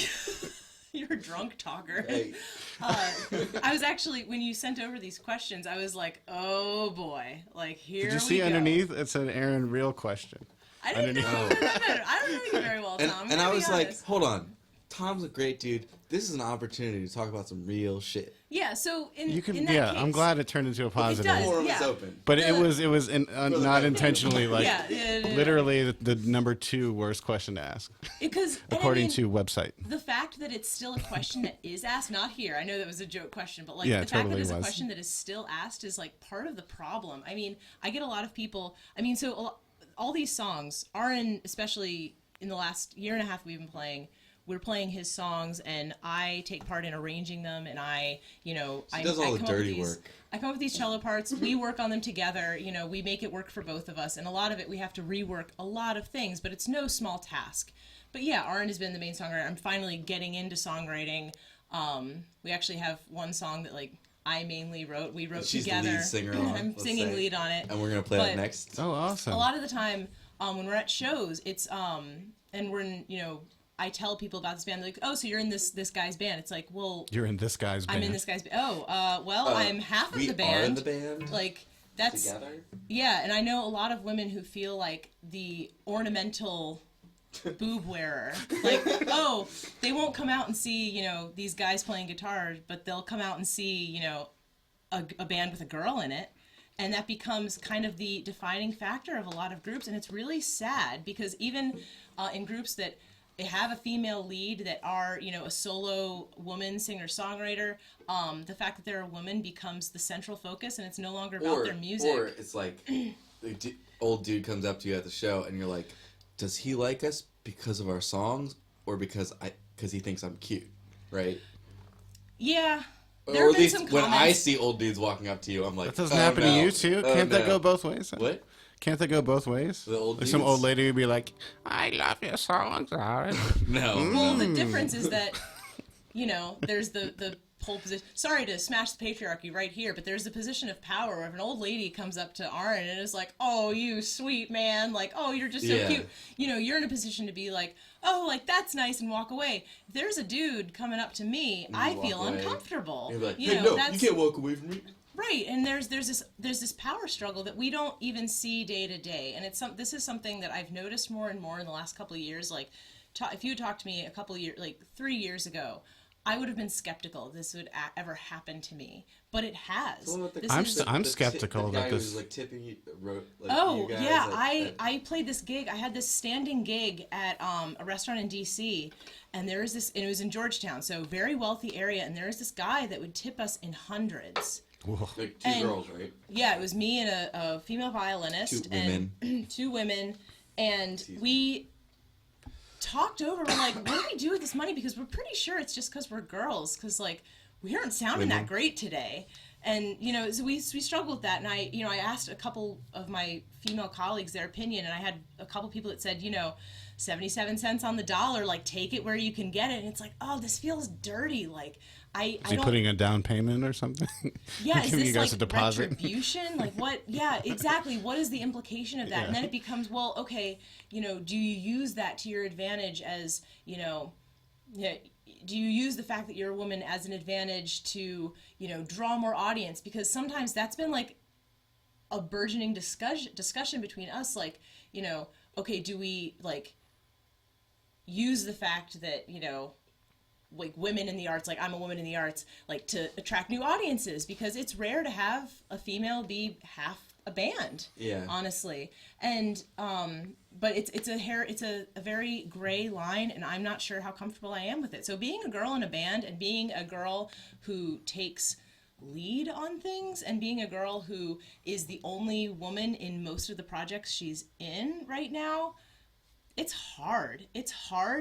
S3: you're a drunk talker.
S1: Hey.
S3: I was actually when you sent over these questions, I was like, oh boy, like here
S2: Did you
S3: we
S2: see
S3: go.
S2: underneath? It said Aaron, real question.
S3: I didn't know.
S2: underneath?
S3: I don't know you very well,
S1: And,
S3: Tom. I'm
S1: and I
S3: gonna be
S1: was like,
S3: honest.
S1: hold on. Tom's a great dude. This is an opportunity to talk about some real shit.
S3: Yeah. So in
S2: You can,
S3: in that
S2: yeah.
S3: case,
S2: I'm glad it turned into a positive.
S3: does.
S1: Forum
S3: Yeah.
S1: is open.
S2: But
S3: The-
S2: it was not intentionally like
S3: yeah,
S2: literally the number 2 worst question to ask
S3: because
S2: according to website.
S3: the fact that it's still a question that is asked, not here. I know that was a joke question, but like
S2: Yeah,
S3: the
S2: it
S3: fact
S2: totally
S3: that it's a
S2: was.
S3: question that is still asked is like part of the problem. I mean, I get a lot of people. I mean, so all these songs are in, especially in the last year and a half we've been playing. We're playing his songs, and I take part in arranging them, and I
S1: does all the
S3: come up with
S1: dirty
S3: these-
S1: work.
S3: I come up with these cello parts. We work on them together. We make it work for both of us, and a lot of it we have to rework a lot of things, but it's no small task. But yeah, Aaron has been the main songwriter. I'm finally getting into songwriting. We actually have one song that like I mainly wrote. We wrote
S1: She's the
S3: together.
S1: lead singer on,
S3: I'm
S1: let's
S3: singing
S1: say.
S3: lead on it.
S1: And we're going to play that
S3: But
S1: next.
S2: Oh, awesome.
S3: A lot of the time when we're at shows, it's and we're in I tell people about this band, they're like, oh, so you're in this guy's band. It's like, well,
S2: You're in this guy's band.
S3: I'm in this guy's band. Oh, well, I'm half of the band.
S1: We are in the band.
S3: Like, that's
S1: together.
S3: Yeah, and I know a lot of women who feel like the ornamental boob wearer. Like, oh, they won't come out and see, you know, these guys playing guitar, but they'll come out and see, you know, a band with a girl in it. And that becomes kind of the defining factor of a lot of groups. And it's really sad because even in groups that have a female lead that are, you know, a solo woman singer-songwriter, the fact that they're a woman becomes the central focus, and it's no longer about their music.
S1: Or it's like the old dude comes up to you at the show, and you're like, does he like us because of our songs, or because he thinks I'm cute, right?
S3: Yeah.
S1: Or at least when I see old dudes walking up to you, I'm like,
S2: that doesn't happen to you too? Can't that go both ways?
S1: What?
S2: Can't that go both ways?
S1: The old
S2: like some old lady would be like, I love your songs, Aaron.
S1: No.
S3: Well, the difference is that, you know, there's the pole position. Sorry to smash the patriarchy right here, but there's the position of power where if an old lady comes up to Aaron and is like, oh, you sweet man, like, oh, you're just so cute. You know, you're in a position to be like, oh, like, that's nice, and walk away. If there's a dude coming up to me, I feel uncomfortable.
S1: You're like,
S3: you
S1: hey,
S3: know,
S1: no, you can't walk away from me.
S3: Right, and there's this power struggle that we don't even see day to day, and this is something that I've noticed more and more in the last couple of years. Like, if you had talked to me a couple of years, like 3 years ago, I would have been skeptical this would ever happen to me, but it has.
S2: I'm skeptical that this.
S1: Like tipping you,
S3: oh
S1: you guys
S3: yeah,
S1: I
S3: played this gig. I had this standing gig at a restaurant in D.C. and there was this, and it was in Georgetown, so very wealthy area, and there was this guy that would tip us in hundreds.
S2: Whoa.
S1: Like two girls, right?
S3: Yeah, it was me and a female violinist. Two women, and we talked over. We're like, what do we do with this money? Because we're pretty sure it's just because we're girls. Because like we aren't sounding that great today, and you know, so we struggled with that. And I asked a couple of my female colleagues their opinion, and I had a couple people that said, 77 cents on the dollar, like take it where you can get it. And it's like, oh, this feels dirty. Like is
S2: he putting a down payment or something?
S3: Yeah, is this
S2: you guys
S3: like
S2: a deposit?
S3: Retribution? Like what? Yeah, exactly. What is the implication of that? Yeah. And then it becomes, well, okay, do you use that to your advantage as, do you use the fact that you're a woman as an advantage to, draw more audience? Because sometimes that's been like a burgeoning discussion between us, like, okay, do we like use the fact that, like women in the arts, like I'm a woman in the arts, like to attract new audiences, because it's rare to have a female be half a band. Yeah. Honestly. And but it's a very gray line, and I'm not sure how comfortable I am with it. So being a girl in a band and being a girl who takes lead on things and being a girl who is the only woman in most of the projects she's in right now, it's hard,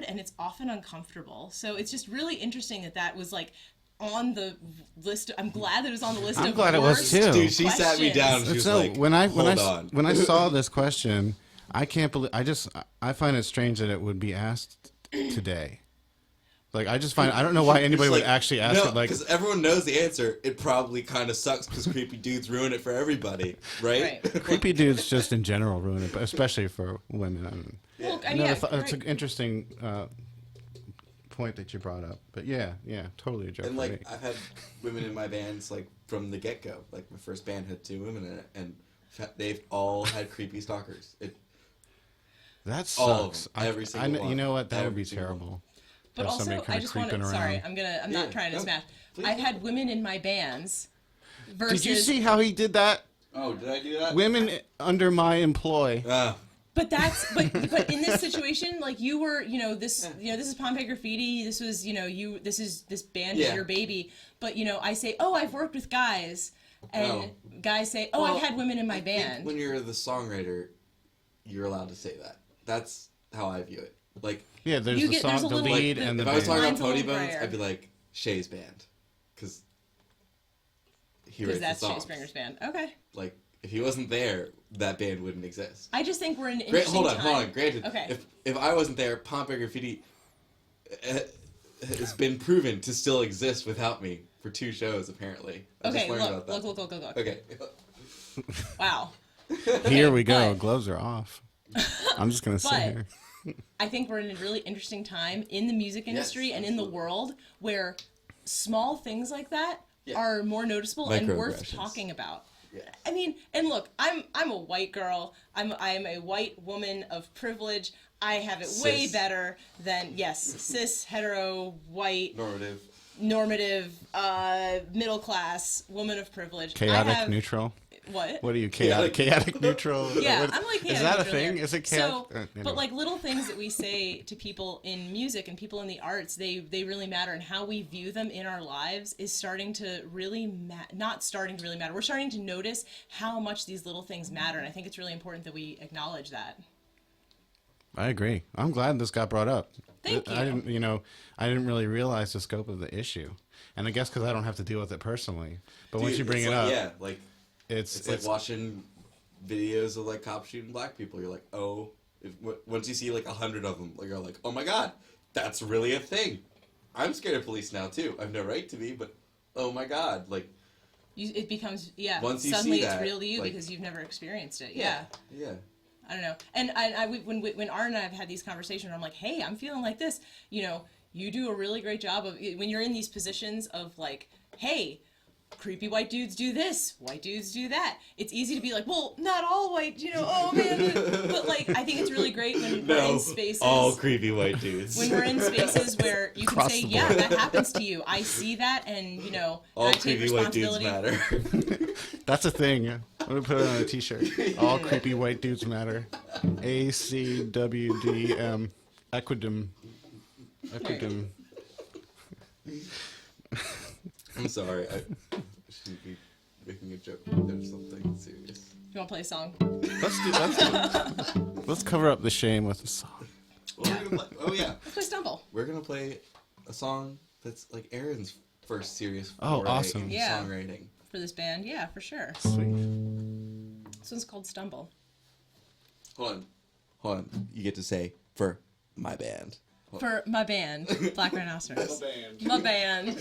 S3: and it's often uncomfortable. So it's just really interesting that was like on the list. I'm glad that it was on the list. I'm glad it was too.
S1: Dude, she sat me down. She was like,
S2: when I saw this question, I can't believe. I find it strange that it would be asked today. Like I don't know why anybody would actually ask it. Like,
S1: because everyone knows the answer. It probably kind of sucks because creepy dudes ruin it for everybody, right?
S2: Creepy dudes just in general ruin it, but especially for women. It's an interesting point that you brought up. But yeah, totally a joke.
S1: And like I've had women in my bands like from the get go. Like my first band had 2 women in it, and they've all had creepy stalkers.
S2: That sucks.
S1: All of them, every single one.
S2: You know what? That would be terrible.
S3: But also, I just want to. Sorry, I'm not trying to smash. I've had women in my bands. Versus.
S2: Did you see how he did that?
S1: Oh, did I do that?
S2: Women under my employ.
S3: But but in this situation, like you were, this is Pompeii Graffiti. This was, this band is your baby. But I say, oh, I've worked with guys, and guys say, oh, I've had women in my band.
S1: When you're the songwriter, you're allowed to say that. That's how I view it. Like.
S2: Yeah, there's the lead, and the
S1: band. If I was talking about Pony Bones, I'd be like, Shay's band. Because
S3: that's Shay Springer's band. Okay.
S1: Like, if he wasn't there, that band wouldn't exist.
S3: I just think we're in an interesting time.
S1: Hold on. Granted, if I wasn't there, Pompeii Graffiti has been proven to still exist without me for 2 shows, apparently. I just learned about that.
S3: Look.
S1: Okay.
S3: Wow.
S2: Here we go. Gloves are off. I'm just going to sit here.
S3: I think we're in a really interesting time in the music industry and in the world where small things like that are more noticeable and worth talking about. Yeah. I mean, and look, I'm a white girl. I'm a white woman of privilege. I have it way better than cis, hetero, white, normative, middle class woman of privilege.
S2: Chaotic, neutral.
S3: What?
S2: What are you, chaotic neutral?
S3: Yeah, I'm like chaotic.
S2: Is that a
S3: neutral
S2: thing?
S3: There.
S2: Is it chaotic?
S3: So,
S2: anyway.
S3: But like little things that we say to people in music and people in the arts, they really matter, and how we view them in our lives is starting to really not starting to really matter. We're starting to notice how much these little things matter, and I think it's really important that we acknowledge that.
S2: I agree. I'm glad this got brought up.
S3: Thank you.
S2: I didn't really realize the scope of the issue, and I guess because I don't have to deal with it personally. But once you bring it up, it's
S1: like watching videos of like cops shooting black people. You're like, oh, once you see like 100 of them, you're like, oh my god, that's really a thing. I'm scared of police now too. I have no right to be, but oh my god, like.
S3: It becomes
S1: Once you
S3: suddenly
S1: see that,
S3: it's real to you
S1: like,
S3: because you've never experienced it.
S1: Yeah.
S3: I don't know. And when Art and I have had these conversations, I'm like, hey, I'm feeling like this. You do a really great job of when you're in these positions of like, hey, creepy white dudes do this, white dudes do that. It's easy to be like, well, not all white, oh man. But like, I think it's really great when we're in spaces.
S1: All creepy white dudes.
S3: When we're in spaces where you can say, yeah, that happens to you. I see that, and
S1: all
S3: I take
S1: creepy white dudes
S3: responsibility.
S1: matter.
S2: that's a thing. I'm gonna put it on a T-shirt. All creepy white dudes matter. ACWDM. Equidum.
S1: I'm sorry. I shouldn't be making a joke of something serious.
S3: You want to play a song?
S2: Let's cover up the shame with a song.
S1: Well,
S3: Let's play Stumble.
S1: We're gonna play a song that's like Aaron's first serious
S2: awesome.
S1: in
S3: Yeah.
S1: songwriting.
S3: For this band, yeah, for sure.
S2: Sweet.
S3: This one's called Stumble.
S1: Hold on. You get to say for my band.
S3: For my band, Black Rhinoceros. My band.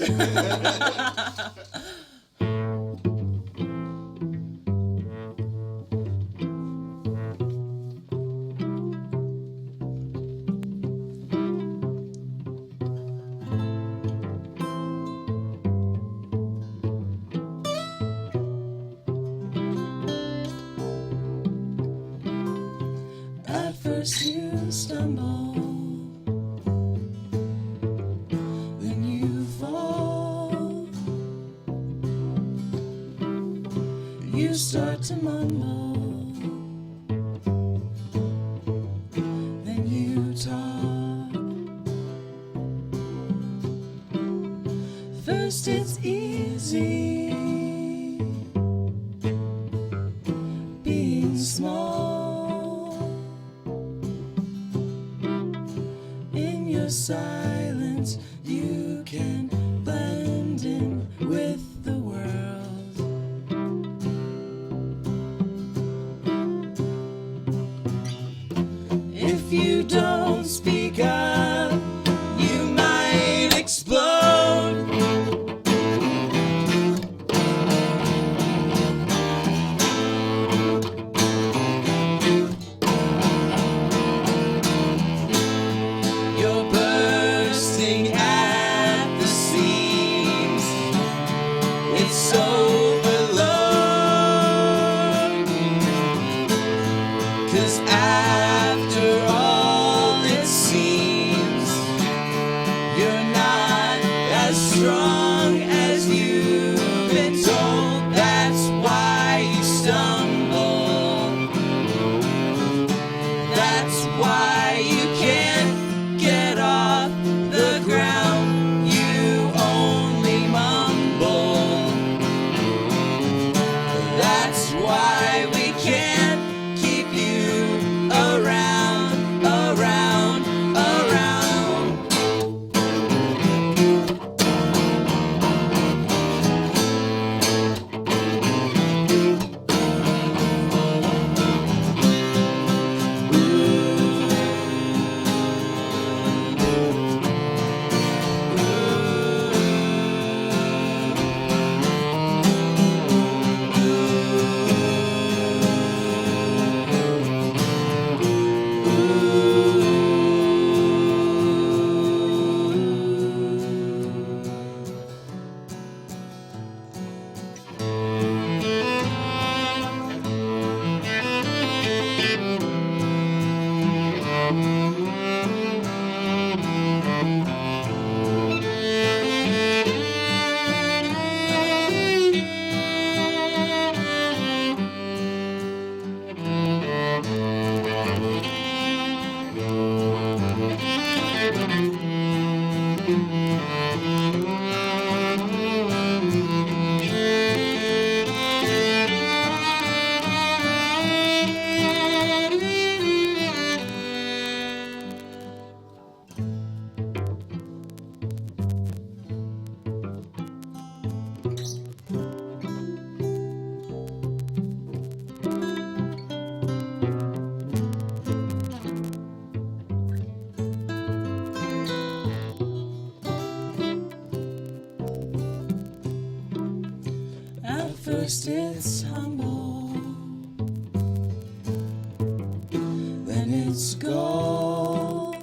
S3: At first you stumble, then you fall. You start to mumble, then you talk. First it's easy being small. In your silence, you can blend in with the world. If you don't speak up, you might explode. You're bursting at the seams. It's overload. 'Cause after all it seems, you're not as strong as you've been told. That's why you stumble. That's why you can't get off the ground. You only mumble. That's why we can't keep you around, around, around.
S1: first it's humble, then it's gold.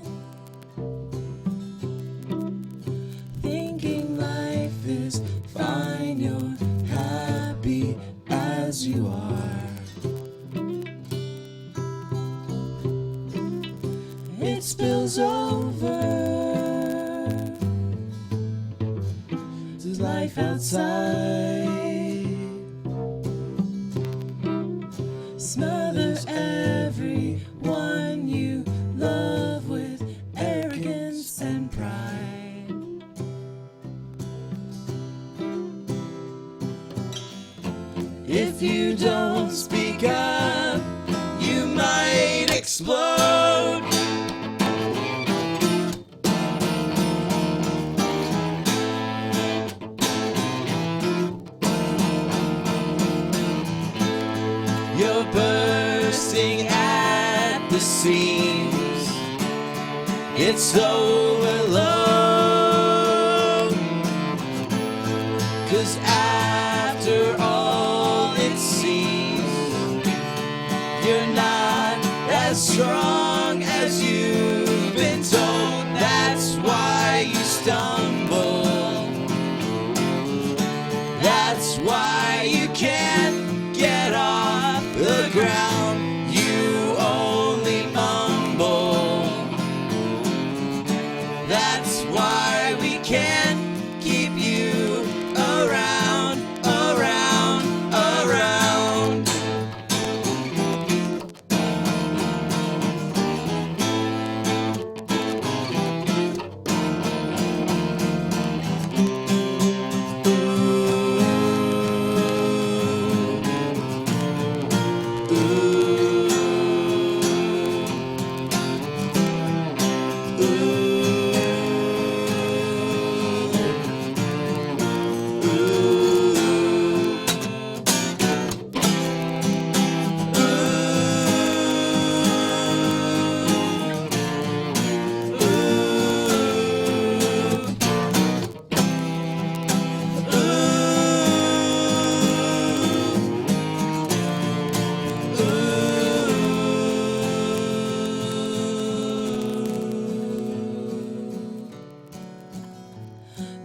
S1: Thinking life is fine, you're happy as you are. It spills over to life outside. Smother everyone you love with arrogance and pride. If you don't speak up, you might explode. You're bursting at the seams. It's overload. 'Cause after all it seems, you're not as strong as you've been told. That's why you stumble. That's why you can't get off the ground. You only mumble. That's why we can't keep you around, around, around.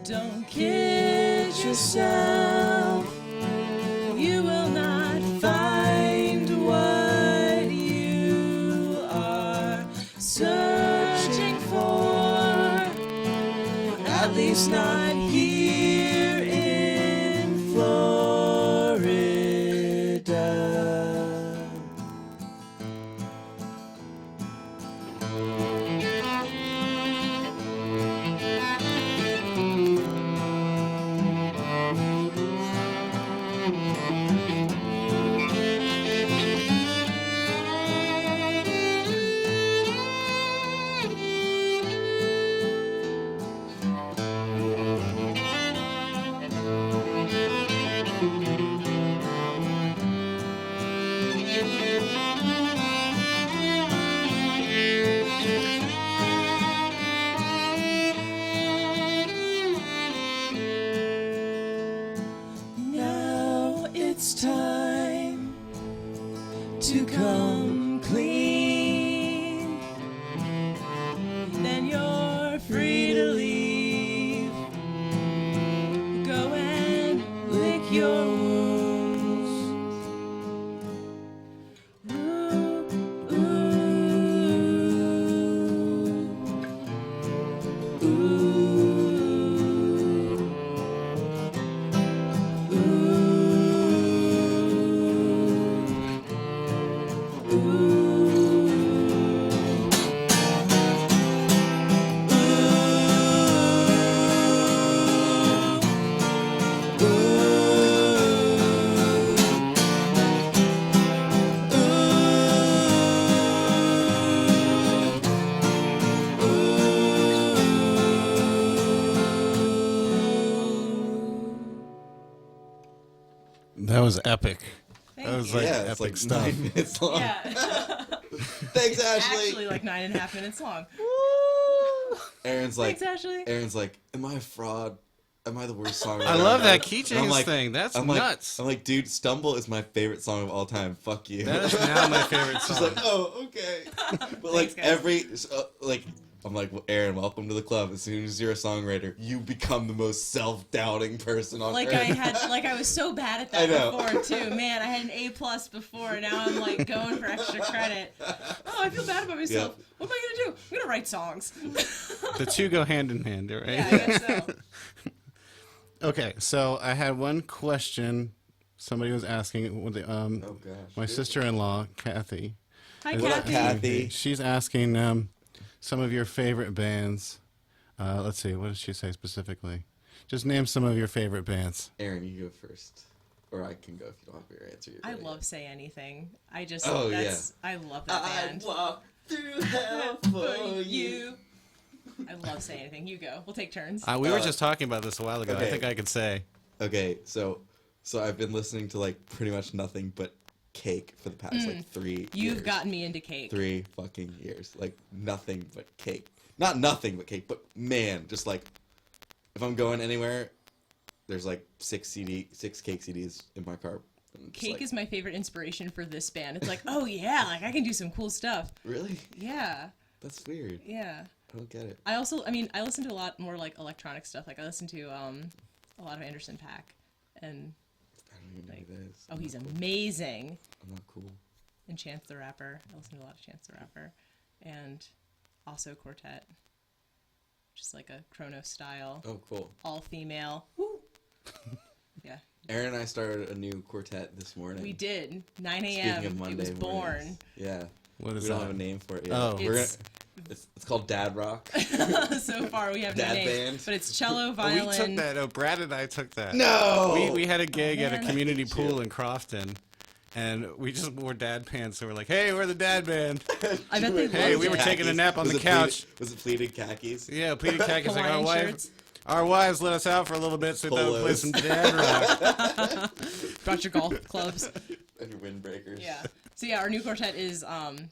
S1: Don't kid yourself. You will not find what you are searching for. At least not here in Florida. Now it's time to come clean. Then you're free to leave. Go and lick your wounds. Ooh, ooh,
S2: That was epic.
S3: Thank
S2: That was
S3: you.
S2: like
S1: Yeah, it's
S2: epic
S1: like
S2: stuff.
S1: 9 minutes long.
S3: Yeah.
S1: Thanks, Ashley.
S3: Actually, like 9.5 minutes long.
S1: Aaron's like,
S3: Thanks, Ashley.
S1: Aaron's like, am I a fraud? am I the worst songwriter?
S2: I love that
S1: And
S2: keychains thing. That's nuts.
S1: I'm like, dude, Stumble is my favorite song of all time. Fuck you.
S2: That is now my favorite song.
S1: She's like, oh, okay. But like I'm like, well, Aaron, welcome to the club. As soon as you're a songwriter, you become the most self-doubting person on earth.
S3: I was so bad at that before too. Man, I had an A+ before. Now I'm like going for extra credit. Oh, I feel bad about myself. Yep. What am I gonna do? I'm gonna write songs.
S2: The two go hand in hand, right?
S3: Yeah, I guess so.
S2: Okay, so I had one question. Somebody was asking.
S1: Oh gosh.
S2: My sister-in-law, Kathy.
S3: Hi,
S1: What up, Kathy?
S2: She's asking some of your favorite bands. Let's see. What did she say specifically? Just name some of your favorite bands.
S1: Aaron, you go first. Or I can go if you don't have your answer.
S3: I love Say Anything. I love that band.
S1: I walk through hell for you.
S3: I love Say Anything. You go. We'll take turns.
S2: We were just talking about this a while ago.
S1: Okay.
S2: I think I could say.
S1: Okay, so I've been listening to like pretty much nothing but Cake for the past like 3 years.
S3: You've gotten me into Cake.
S1: 3 fucking years. Like nothing but Cake. Not nothing but Cake, but man, just like if I'm going anywhere, there's like 6 Cake CDs in my car.
S3: Cake is my favorite inspiration for this band. It's like, oh yeah, like I can do some cool stuff.
S1: Really?
S3: Yeah.
S1: That's weird.
S3: Yeah.
S1: I don't get it.
S3: I listen to a lot more like electronic stuff. Like I listen to a lot of Anderson .Paak and
S1: I don't even know who that is.
S3: oh, he's amazing.
S1: I'm not cool.
S3: And Chance the Rapper. I listen to a lot of Chance the Rapper. And also Quartet. Just like a Chrono style.
S1: Oh, cool.
S3: All female. Woo! Yeah.
S1: Aaron and I started a new quartet this morning.
S3: We did. 9
S1: Speaking
S3: a.m.
S1: of Monday
S3: It was born.
S1: mornings. Yeah.
S2: What is
S1: we don't
S2: that?
S1: have a name for it yet.
S2: Oh.
S1: It's called Dad Rock.
S3: So far we have no
S1: Dad
S3: name.
S1: band.
S3: But it's cello,
S2: Oh,
S3: violin.
S2: we took that. Oh, Brad and I took that.
S1: No!
S2: We had a gig at a
S3: man.
S2: community pool in Crofton, and we just wore dad pants. So we're like, "Hey, we're the dad band."
S3: I bet they
S2: Hey,
S3: loved
S2: we were
S3: it.
S2: taking a nap on
S1: Was
S2: the
S1: it
S2: couch.
S1: Was it pleated khakis?
S2: Yeah, pleated khakis. Like
S3: Hawaiian shirts.
S2: our wives let us out for a little bit, so we thought we'd play
S1: Polos.
S2: some dad rock.
S3: Brought your golf clubs.
S1: And your windbreakers.
S3: Yeah. So yeah, our new quartet is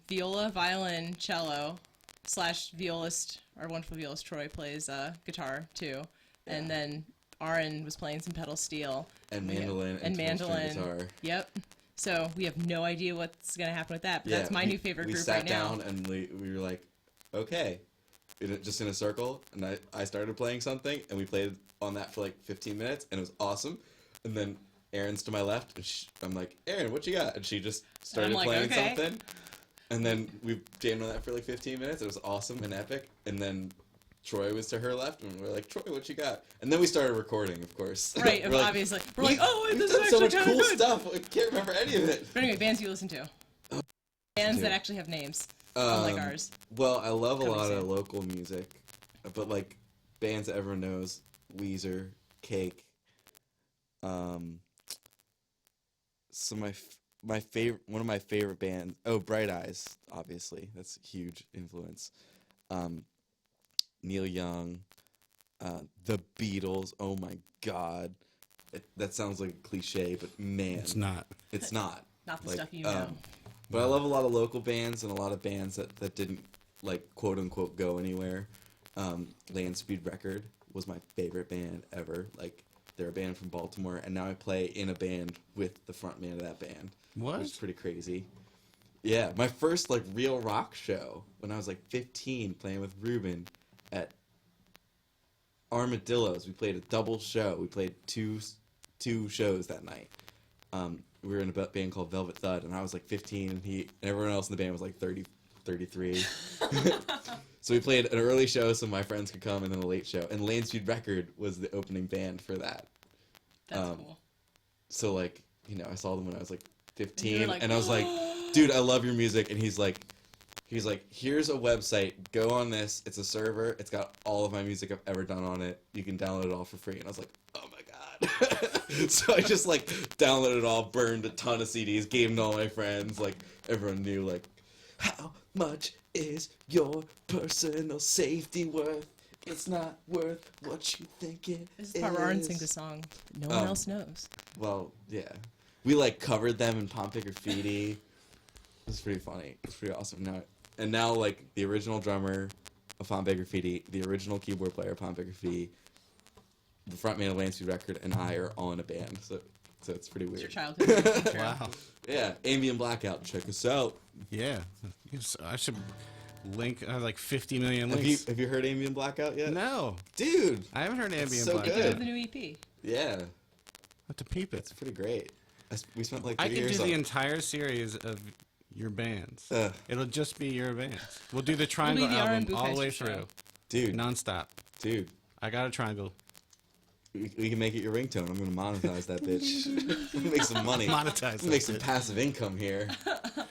S3: viola, violin, cello, / violist. Our wonderful violist Troy plays guitar too, and then Aaron was playing some pedal steel
S1: And mandolin
S3: and
S1: 12-string
S3: mandolin.
S1: guitar.
S3: Yep. So we have no idea what's gonna happen with that, but that's my new favorite group right now.
S1: We sat down and we were like, okay, just in a circle, and I started playing something, and we played on that for like 15 minutes, and it was awesome. And then Erin's to my left, and I'm like, Erin, what you got? And she just started
S3: like,
S1: playing
S3: okay.
S1: something. And then we jammed on that for like 15 minutes. It was awesome and epic. And then Troy was to her left, and we're like, Troy, what you got? And then we started recording, of course.
S3: Right,
S1: We're like,
S3: obviously. We're like, oh,
S1: we've
S3: this
S1: done
S3: is
S1: so
S3: actually
S1: much
S3: kind of
S1: cool
S3: good.
S1: stuff. I can't remember any of it.
S3: But anyway, bands you listen to. Bands that actually have names, unlike ours.
S1: Well, I love a
S3: Coming
S1: lot of
S3: soon.
S1: local music, but like bands that everyone knows: Weezer, Cake. So my favorite, one of my favorite bands. Oh, Bright Eyes, obviously, that's a huge influence. Neil Young, the Beatles. Oh my God, that sounds like a cliche, but man,
S2: It's not.
S1: It's not.
S3: Not the
S1: Like,
S3: stuff you know.
S1: But I love a lot of local bands and a lot of bands that didn't, like, quote unquote go anywhere. Land Speed Record was my favorite band ever. Like, they're a band from Baltimore, and now I play in a band with the front man of that band.
S2: What?
S1: Which is pretty crazy. Yeah, my first, like, real rock show when I was, like, 15, playing with Ruben at Armadillos. We played a double show. We played two shows that night. We were in a band called Velvet Thud, and I was like 15, and everyone else in the band was like 30, 33. So we played an early show so my friends could come, and then a late show. And Land Speed Record was the opening band for that.
S3: That's cool.
S1: So, like, you know, I saw them when I was like
S3: And
S1: 15,
S3: you're like,
S1: and I was like, dude, I love your music. And he's like, here's a website. Go on this. It's a server. It's got all of my music I've ever done on it. You can download it all for free. And I was like, oh my God. So I just, like, downloaded it all, burned a ton of CDs, gave them to all my friends. Like, everyone knew, like, how much is your personal safety worth? It's not worth what you think it is.
S3: This is the part where Aaron sings a song no one else knows.
S1: Well, yeah. We, like, covered them in Pompe Graffiti. It was pretty funny. It's pretty awesome. Now, like, the original drummer of Pompe Graffiti, the original keyboard player of Pompe Graffiti, the frontman of Land Speed Record, and I are all in a band. So it's pretty weird.
S3: It's your childhood. dream come true.
S2: Wow.
S1: Yeah, Ambient Blackout. Check us out.
S2: Yeah. I should link like 50 million
S1: Have
S2: links.
S1: you heard Ambient Blackout yet?
S2: No.
S1: Dude.
S2: I haven't heard Ambient
S1: so
S2: Blackout.
S3: You
S1: good.
S3: have the new EP.
S1: Yeah,
S2: I have to peep it.
S1: it's pretty great. We spent like 3
S2: I could
S1: years
S2: do
S1: on
S2: the entire series of your bands.
S1: Ugh.
S2: It'll just be your bands. We'll do the Triangle
S3: the R&B
S2: album all the way
S3: Fest show.
S2: through.
S1: Dude,
S2: Non-stop.
S1: dude.
S2: I got a triangle.
S1: We can make it your ringtone. I'm gonna monetize that bitch. Make some money.
S2: Monetize that
S1: Make some
S2: bitch.
S1: passive income here.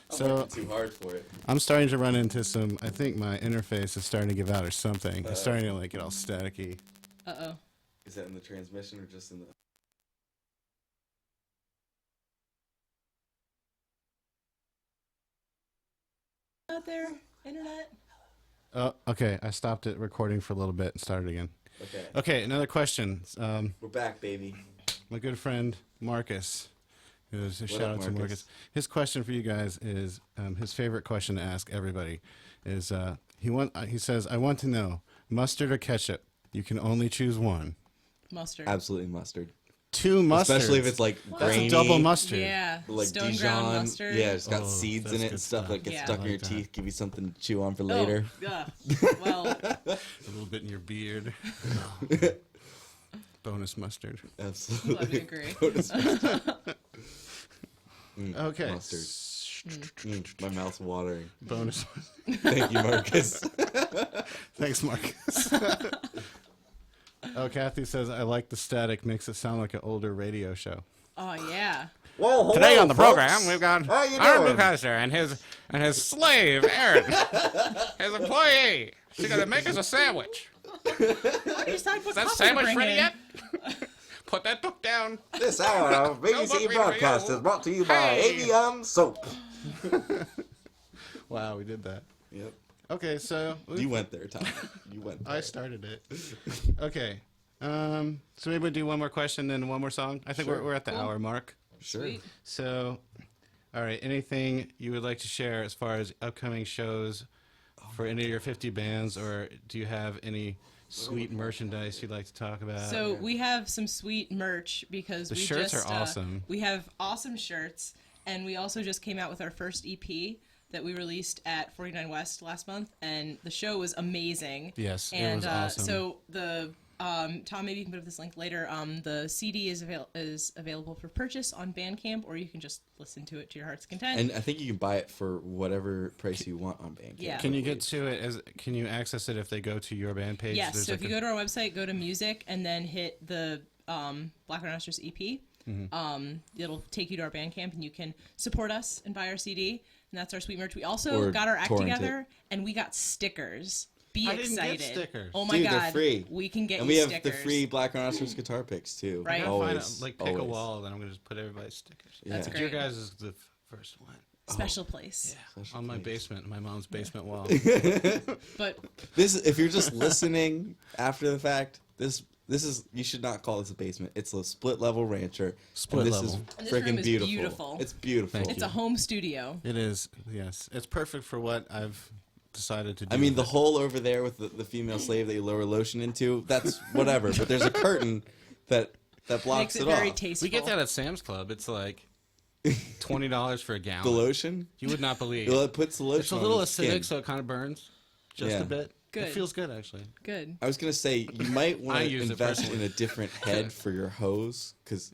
S2: So
S1: Too hard for it.
S2: I'm starting to run into some. I think my interface is starting to give out or something. It's starting to like get all staticky.
S3: Uh-oh.
S1: Is that in the transmission or just in the?
S3: Out there, internet.
S2: Oh, okay. I stopped it recording for a little bit and started again.
S1: Okay.
S2: Okay, another question.
S1: We're back, baby.
S2: My good friend Marcus. Shout
S1: up,
S2: out to
S1: Marcus?
S2: Marcus. His question for you guys is his favorite question to ask everybody is he says, I want to know mustard or ketchup. You can only choose one.
S3: Mustard.
S1: Absolutely mustard.
S2: 2 mustards.
S1: Especially if it's like
S2: That's
S1: grainy.
S2: a double mustard.
S3: Yeah.
S1: Like
S3: Stone
S1: Dijon.
S3: ground mustard.
S1: Yeah, it's got
S2: Oh,
S1: seeds
S2: that's
S1: in it
S2: good
S1: and stuff
S2: stuff.
S1: that gets
S3: Yeah.
S1: stuck
S2: I
S1: in your
S2: like that.
S1: teeth. Give you something to chew on for
S3: Oh,
S1: later.
S3: ugh. Well,
S2: A little bit in your beard. Bonus mustard.
S1: Absolutely.
S3: let me agree.
S2: Okay.
S1: Mustard. My mouth's watering.
S2: Bonus.
S1: Thank you, Marcus.
S2: Thanks, Marcus. Oh, Kathy says, I like the static. Makes it sound like an older radio show.
S3: Oh yeah.
S1: Whoa,
S2: Today on the program, we've got
S1: How you
S2: Aaron
S1: doing?
S2: Bukaiser and his slave, Aaron. His employee. She's going to make us a sandwich.
S3: I decided what
S2: Is that
S3: coffee to
S2: sandwich
S3: bring
S2: ready
S3: in.
S2: yet? Put that book down.
S1: This hour of
S2: Notebook
S1: BBC
S2: read
S1: broadcast
S2: for you.
S1: is brought to you by
S2: Hey.
S1: Avion Soap.
S2: Wow, we did that.
S1: Yep.
S2: Okay, so
S1: You went there, Tom. You went there.
S2: I started it. Okay. So maybe we'll do one more question and one more song. I think
S1: Sure.
S2: we're at the hour mark.
S1: Sure.
S3: Sweet.
S2: So, all right. Anything you would like to share as far as upcoming shows for any of your 50 bands, or do you have any sweet merchandise you'd like to talk about?
S3: So we have some sweet merch because
S2: The
S3: we
S2: shirts
S3: just,
S2: are awesome.
S3: We have awesome shirts, and we also just came out with our first EP that we released at 49 West last month, and the show was amazing.
S2: Yes, it
S3: and
S2: was awesome.
S3: so the Tom, maybe you can put up this link later. The CD is available for purchase on Bandcamp, or you can just listen to it to your heart's content.
S1: And I think you can buy it for whatever price you want on Bandcamp.
S3: Yeah.
S2: Can you get to it? Can you access it if they go to your band page?
S3: Yes,
S2: There's
S3: so if
S2: like
S3: you go to our website, go to music, and then hit the Black Rhinoceros EP, it'll take you to our Bandcamp, and you can support us and buy our CD, and that's our sweet merch. We also
S1: Or
S3: got our act
S1: torrent
S3: together, and we got stickers. Be
S2: I didn't get
S3: excited.
S2: stickers.
S3: Oh my
S1: Dude,
S3: god.
S1: they're free.
S3: We can get
S1: And
S3: you
S1: we have
S3: stickers.
S1: the free Black Rhinoceros guitar picks too.
S3: Right.
S2: I'm gonna
S1: Always.
S2: find pick a
S1: always.
S2: wall, then I'm gonna just put everybody's stickers.
S3: That's
S1: Yeah.
S3: great.
S2: Your guys is the first one.
S3: Special place.
S1: Special
S2: On my
S1: place.
S2: basement, my mom's basement wall.
S3: But
S1: This, if you're just listening after the fact, this is, you should not call this a basement. It's a split level rancher.
S2: Split
S1: and this
S2: level.
S1: is
S3: And this room
S1: freaking
S3: is
S1: beautiful.
S3: beautiful.
S1: It's beautiful.
S2: Thank
S3: it's
S2: you.
S3: a home studio.
S2: It is, yes. It's perfect for what I've decided to do.
S1: I mean,
S2: with
S1: the
S2: it.
S1: hole over there with the female slave that you lower lotion into, that's whatever. But there's a curtain that blocks
S3: Makes it
S1: it
S3: very
S1: off.
S3: tasteful.
S2: We get that at Sam's Club. It's like $20 for a gallon.
S1: The lotion?
S2: You would not believe.
S1: Well, it puts the lotion
S2: It's a
S1: on
S2: little
S1: the skin.
S2: acidic, so it kind of burns just
S1: Yeah.
S2: a bit.
S3: Good.
S2: It feels good, actually.
S3: Good.
S1: I was going to say, you might want
S2: I
S1: to
S2: use it
S1: invest in
S2: personally.
S1: a different head for your hose. Because,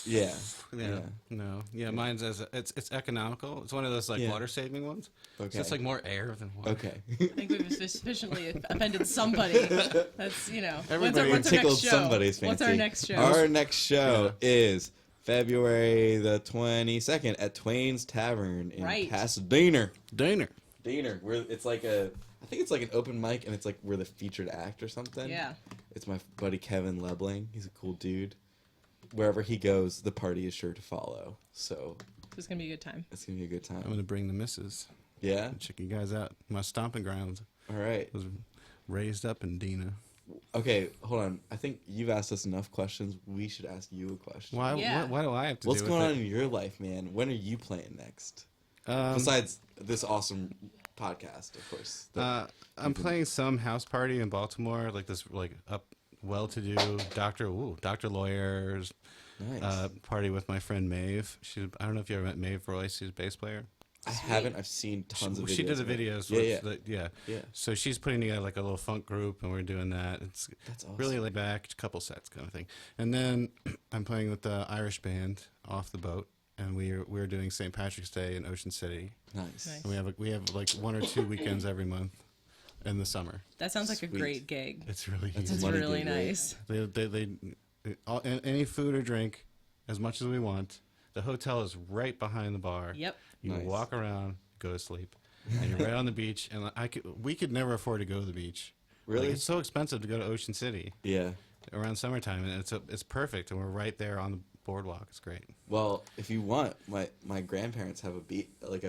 S1: yeah.
S2: Yeah. No. Yeah, mine's it's economical. It's one of those like
S1: Yeah.
S2: water saving ones.
S1: Okay.
S2: So it's like more air than water.
S1: Okay.
S3: I think we've sufficiently offended somebody. That's,
S2: Everybody
S3: what's our
S1: Tickled
S3: next show?
S1: somebody's fancy.
S3: What's our next show?
S1: Our next show is February the 22nd at Twain's Tavern in
S3: Right.
S1: Pasadena.
S2: Daner.
S1: Where it's like I think it's like an open mic, and it's like we're the featured act or something.
S3: Yeah.
S1: It's my buddy Kevin Lebling. He's a cool dude. Wherever he goes, the party is sure to follow. So
S3: It's going to be a good time.
S1: it's gonna be a good time.
S2: I'm gonna bring the missus.
S1: Yeah.
S2: Check you guys out. My stomping grounds.
S1: All right.
S2: Was raised up in Dina.
S1: Okay. Hold on. I think you've asked us enough questions. We should ask you a question.
S2: Why?
S3: Yeah.
S2: Why do I have to
S1: What's
S2: do
S1: going
S2: with
S1: on in your life, man? When are you playing next?
S2: it?
S1: Besides this awesome podcast, of course.
S2: I'm playing some house party in Baltimore, like this like well-to-do doctor lawyers.
S1: Nice.
S2: Party with my friend Maeve. I don't know if you ever met Maeve Royce. She's a bass player.
S1: I haven't. I've seen tons of videos.
S2: She did the videos.
S1: Yeah.
S2: So she's putting together like a little funk group, and we're doing that. That's
S1: awesome.
S2: Really laid back, couple sets kind of thing. And then I'm playing with the Irish band Off the Boat, and we're doing St. Patrick's Day in Ocean City.
S1: Nice.
S2: And we have like 1 or 2 weekends every month in the summer.
S3: That sounds like
S1: Sweet.
S3: a great gig.
S2: It's really
S1: That's
S3: It's
S1: money
S3: really
S1: gig, right?
S3: nice.
S2: any food or drink as much as we want. The hotel is right behind the bar.
S3: Yep.
S2: You
S1: Nice.
S2: walk around, go to sleep, and you're right on the beach. And we could never afford to go to the beach.
S1: Really?
S2: Like, it's so expensive to go to Ocean City
S1: Yeah.
S2: around summertime, and it's perfect. And we're right there on the boardwalk. It's great.
S1: Well, if you want, my grandparents have a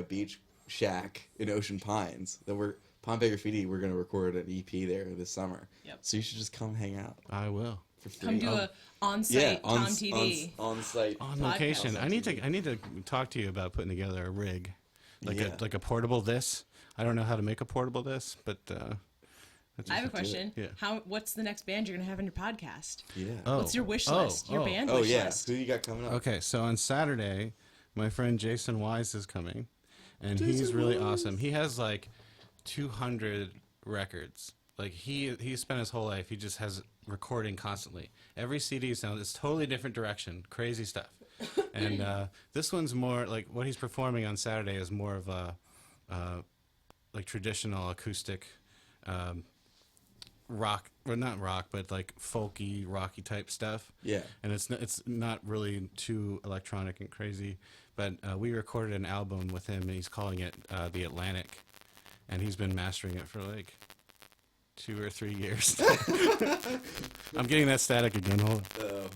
S1: beach shack in Ocean Pines that Pompeii Graffiti. We're gonna record an EP there this summer.
S3: Yep.
S1: So you should just come hang out
S2: I will.
S1: for free.
S3: Come do a on-site Tom
S1: on
S3: TV.
S1: on site.
S2: On location.
S3: Podcast.
S2: I need to talk to you about putting together a rig,
S1: Yeah.
S2: like a portable this. I don't know how to make a portable this, but
S3: I have a question.
S2: Yeah.
S3: What's the next band you're gonna have on your podcast?
S1: Yeah.
S3: What's your wish list? Your band
S1: Oh
S3: wish
S1: yeah.
S3: list.
S1: Who you got coming up?
S2: Okay, so on Saturday, my friend Jason Wise is coming, and he's really awesome. He has like 200 records. Like he spent his whole life. He just has recording constantly. Every CD sounds it's totally different direction. Crazy stuff. And this one's more like what he's performing on Saturday is more of a like traditional acoustic rock, or not rock, but like folky, rocky type stuff.
S1: Yeah.
S2: And it's not really too electronic and crazy, but we recorded an album with him, and he's calling it The Atlantic, and he's been mastering it for like 2 or 3 years. I'm getting that static again. Hold on.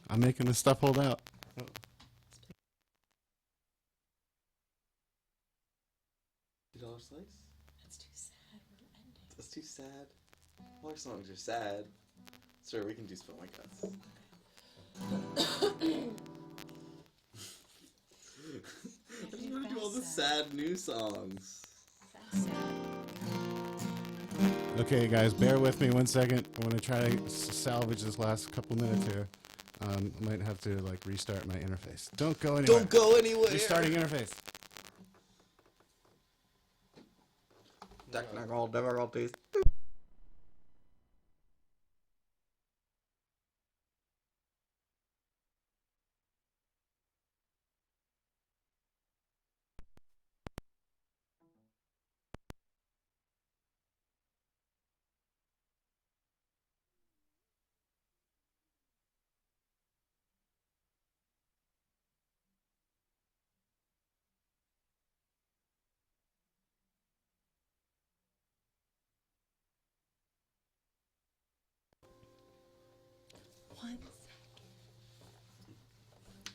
S2: I'm making this stuff hold out.
S1: $2 slice?
S3: That's too sad. We're ending.
S1: That's too sad. All our songs are sad. Sir, we can do Spill My Guts. I just want to do all the sad new songs.
S2: Okay, guys, bear with me 1 second. I want to try to salvage this last couple minutes here. I might have to like restart my interface. Don't go anywhere.
S1: Don't go anywhere.
S2: Restarting interface.
S1: Technical difficulties.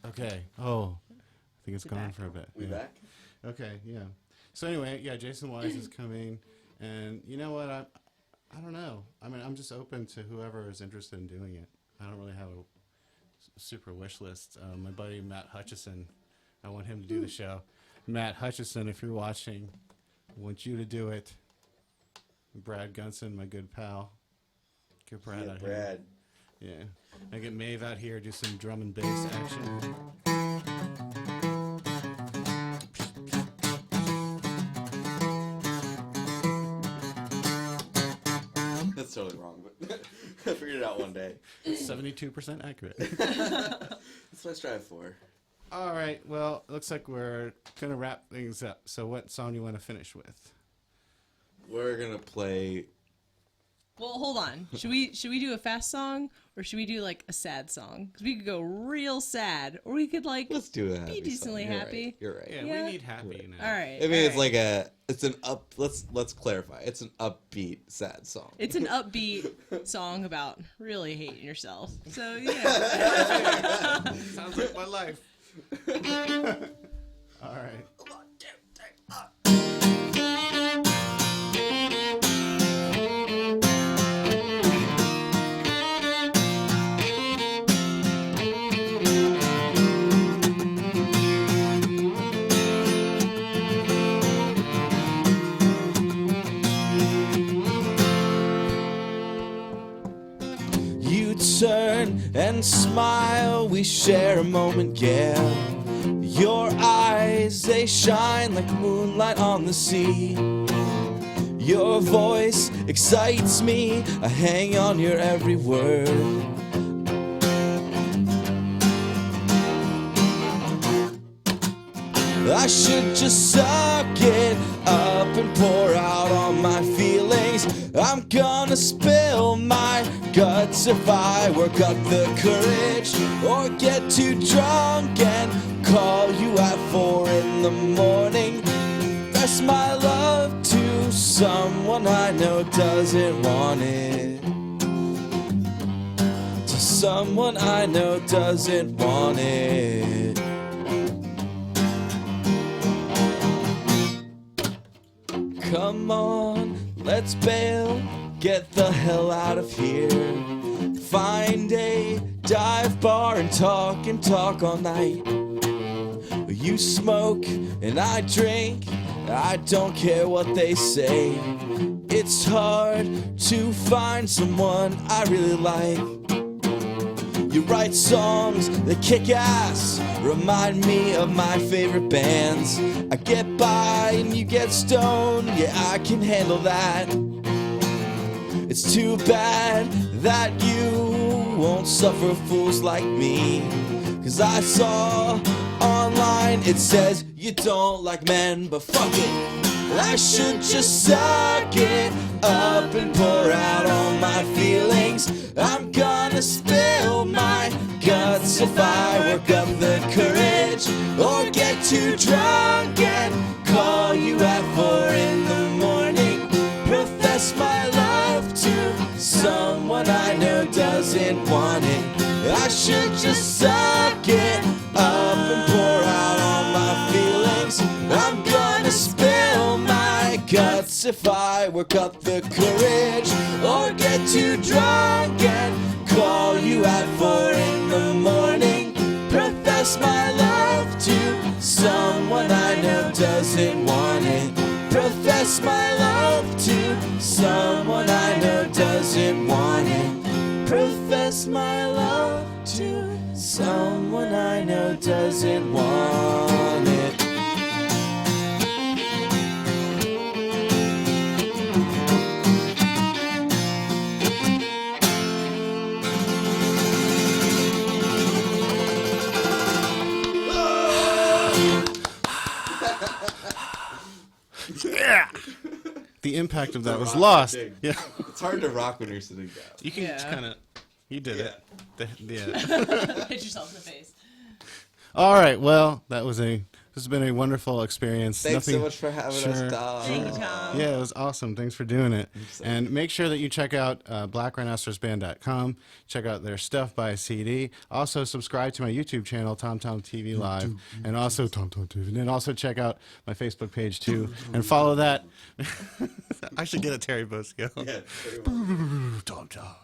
S2: Okay. Oh, I think it's gone
S3: back?
S2: for a bit.
S1: We
S2: Yeah.
S1: back?
S2: Okay. Yeah. So anyway, yeah, Jason Wise is coming, and you know what? I don't know. I mean, I'm just open to whoever is interested in doing it. I don't really have a super wish list. My buddy Matt Hutchison, I want him to do the show. Matt Hutchison, if you're watching, I want you to do it. Brad Gunson, my good pal. Get Brad out here.
S1: Brad.
S2: Yeah. I get Maeve out here, do some drum and bass action.
S1: That's totally wrong, but I figured it out one day.
S2: 72% accurate.
S1: That's what I strive for.
S2: All right. Well, it looks like we're going to wrap things up. So what song do you want to finish with?
S1: We're gonna play.
S3: Well, hold on. Should we do a fast song or should we do like a sad song? Because we could go real sad, or we could like
S1: Let's do a happy
S3: be decently
S1: song. You're
S3: happy.
S1: Right. You're right.
S2: Yeah,
S3: Yeah.
S2: we need happy now.
S3: All right.
S1: I mean,
S3: all
S1: it's
S3: right.
S1: like it's an up. Let's clarify. It's an upbeat, sad song.
S3: It's an upbeat song about really hating yourself. So yeah.
S2: Sounds like my life. All right.
S1: and smile. We share a moment, yeah. Your eyes, they shine like moonlight on the sea. Your voice excites me, I hang on your every word. I should just suck it up and pour out all my feelings. I'm gonna spill my guts if I work up the courage, or get too drunk and call you at 4 in the morning. That's my love to someone I know doesn't want it. To someone I know doesn't want it. Come on, let's bail, get the hell out of here. Find a dive bar and talk all night. You smoke and I drink, I don't care what they say. It's hard to find someone I really like. You write songs that kick ass, remind me of my favorite bands. I get by and you get stoned, yeah, I can handle that. It's too bad that you won't suffer fools like me. 'Cause I saw online it says you don't like men, but fuck it, I should just suck it up and pour out all my feelings. I'm gonna spill my guts if I work up the courage, or get too drunk and call you at 4 in the morning. Profess my love to someone I know doesn't want it. I should just suck it up and pour out all my feelings. I'm gonna spill my guts if I work up the courage, or get too drunk and call you at 4 in the morning. Profess my love to someone I know doesn't want it. Profess my love to someone I know doesn't want it. Profess my love to someone I know doesn't want it.
S2: Yeah. The impact of that was lost. Yeah.
S1: It's hard to rock when you're sitting down.
S2: You can just kind of. You did it. Yeah.
S3: Hit yourself in the face.
S2: All right. Well, this has been a wonderful experience.
S1: Thanks so much for having us, Tom.
S3: Thank you, Tom.
S2: Yeah, it was awesome. Thanks for doing it. And make sure that you check out blackrhinocerosband.com. Check out their stuff by CD. Also, subscribe to my YouTube channel, TomTom TV Live, and also TomTom TV. And then also check out my Facebook page too, and follow that. I should get a Terry Bosco.
S1: Yeah,
S2: TomTom.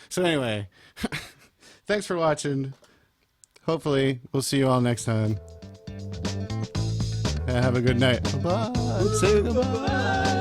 S2: So anyway, thanks for watching. Hopefully, we'll see you all next time. Have a good night. Bye. Say goodbye.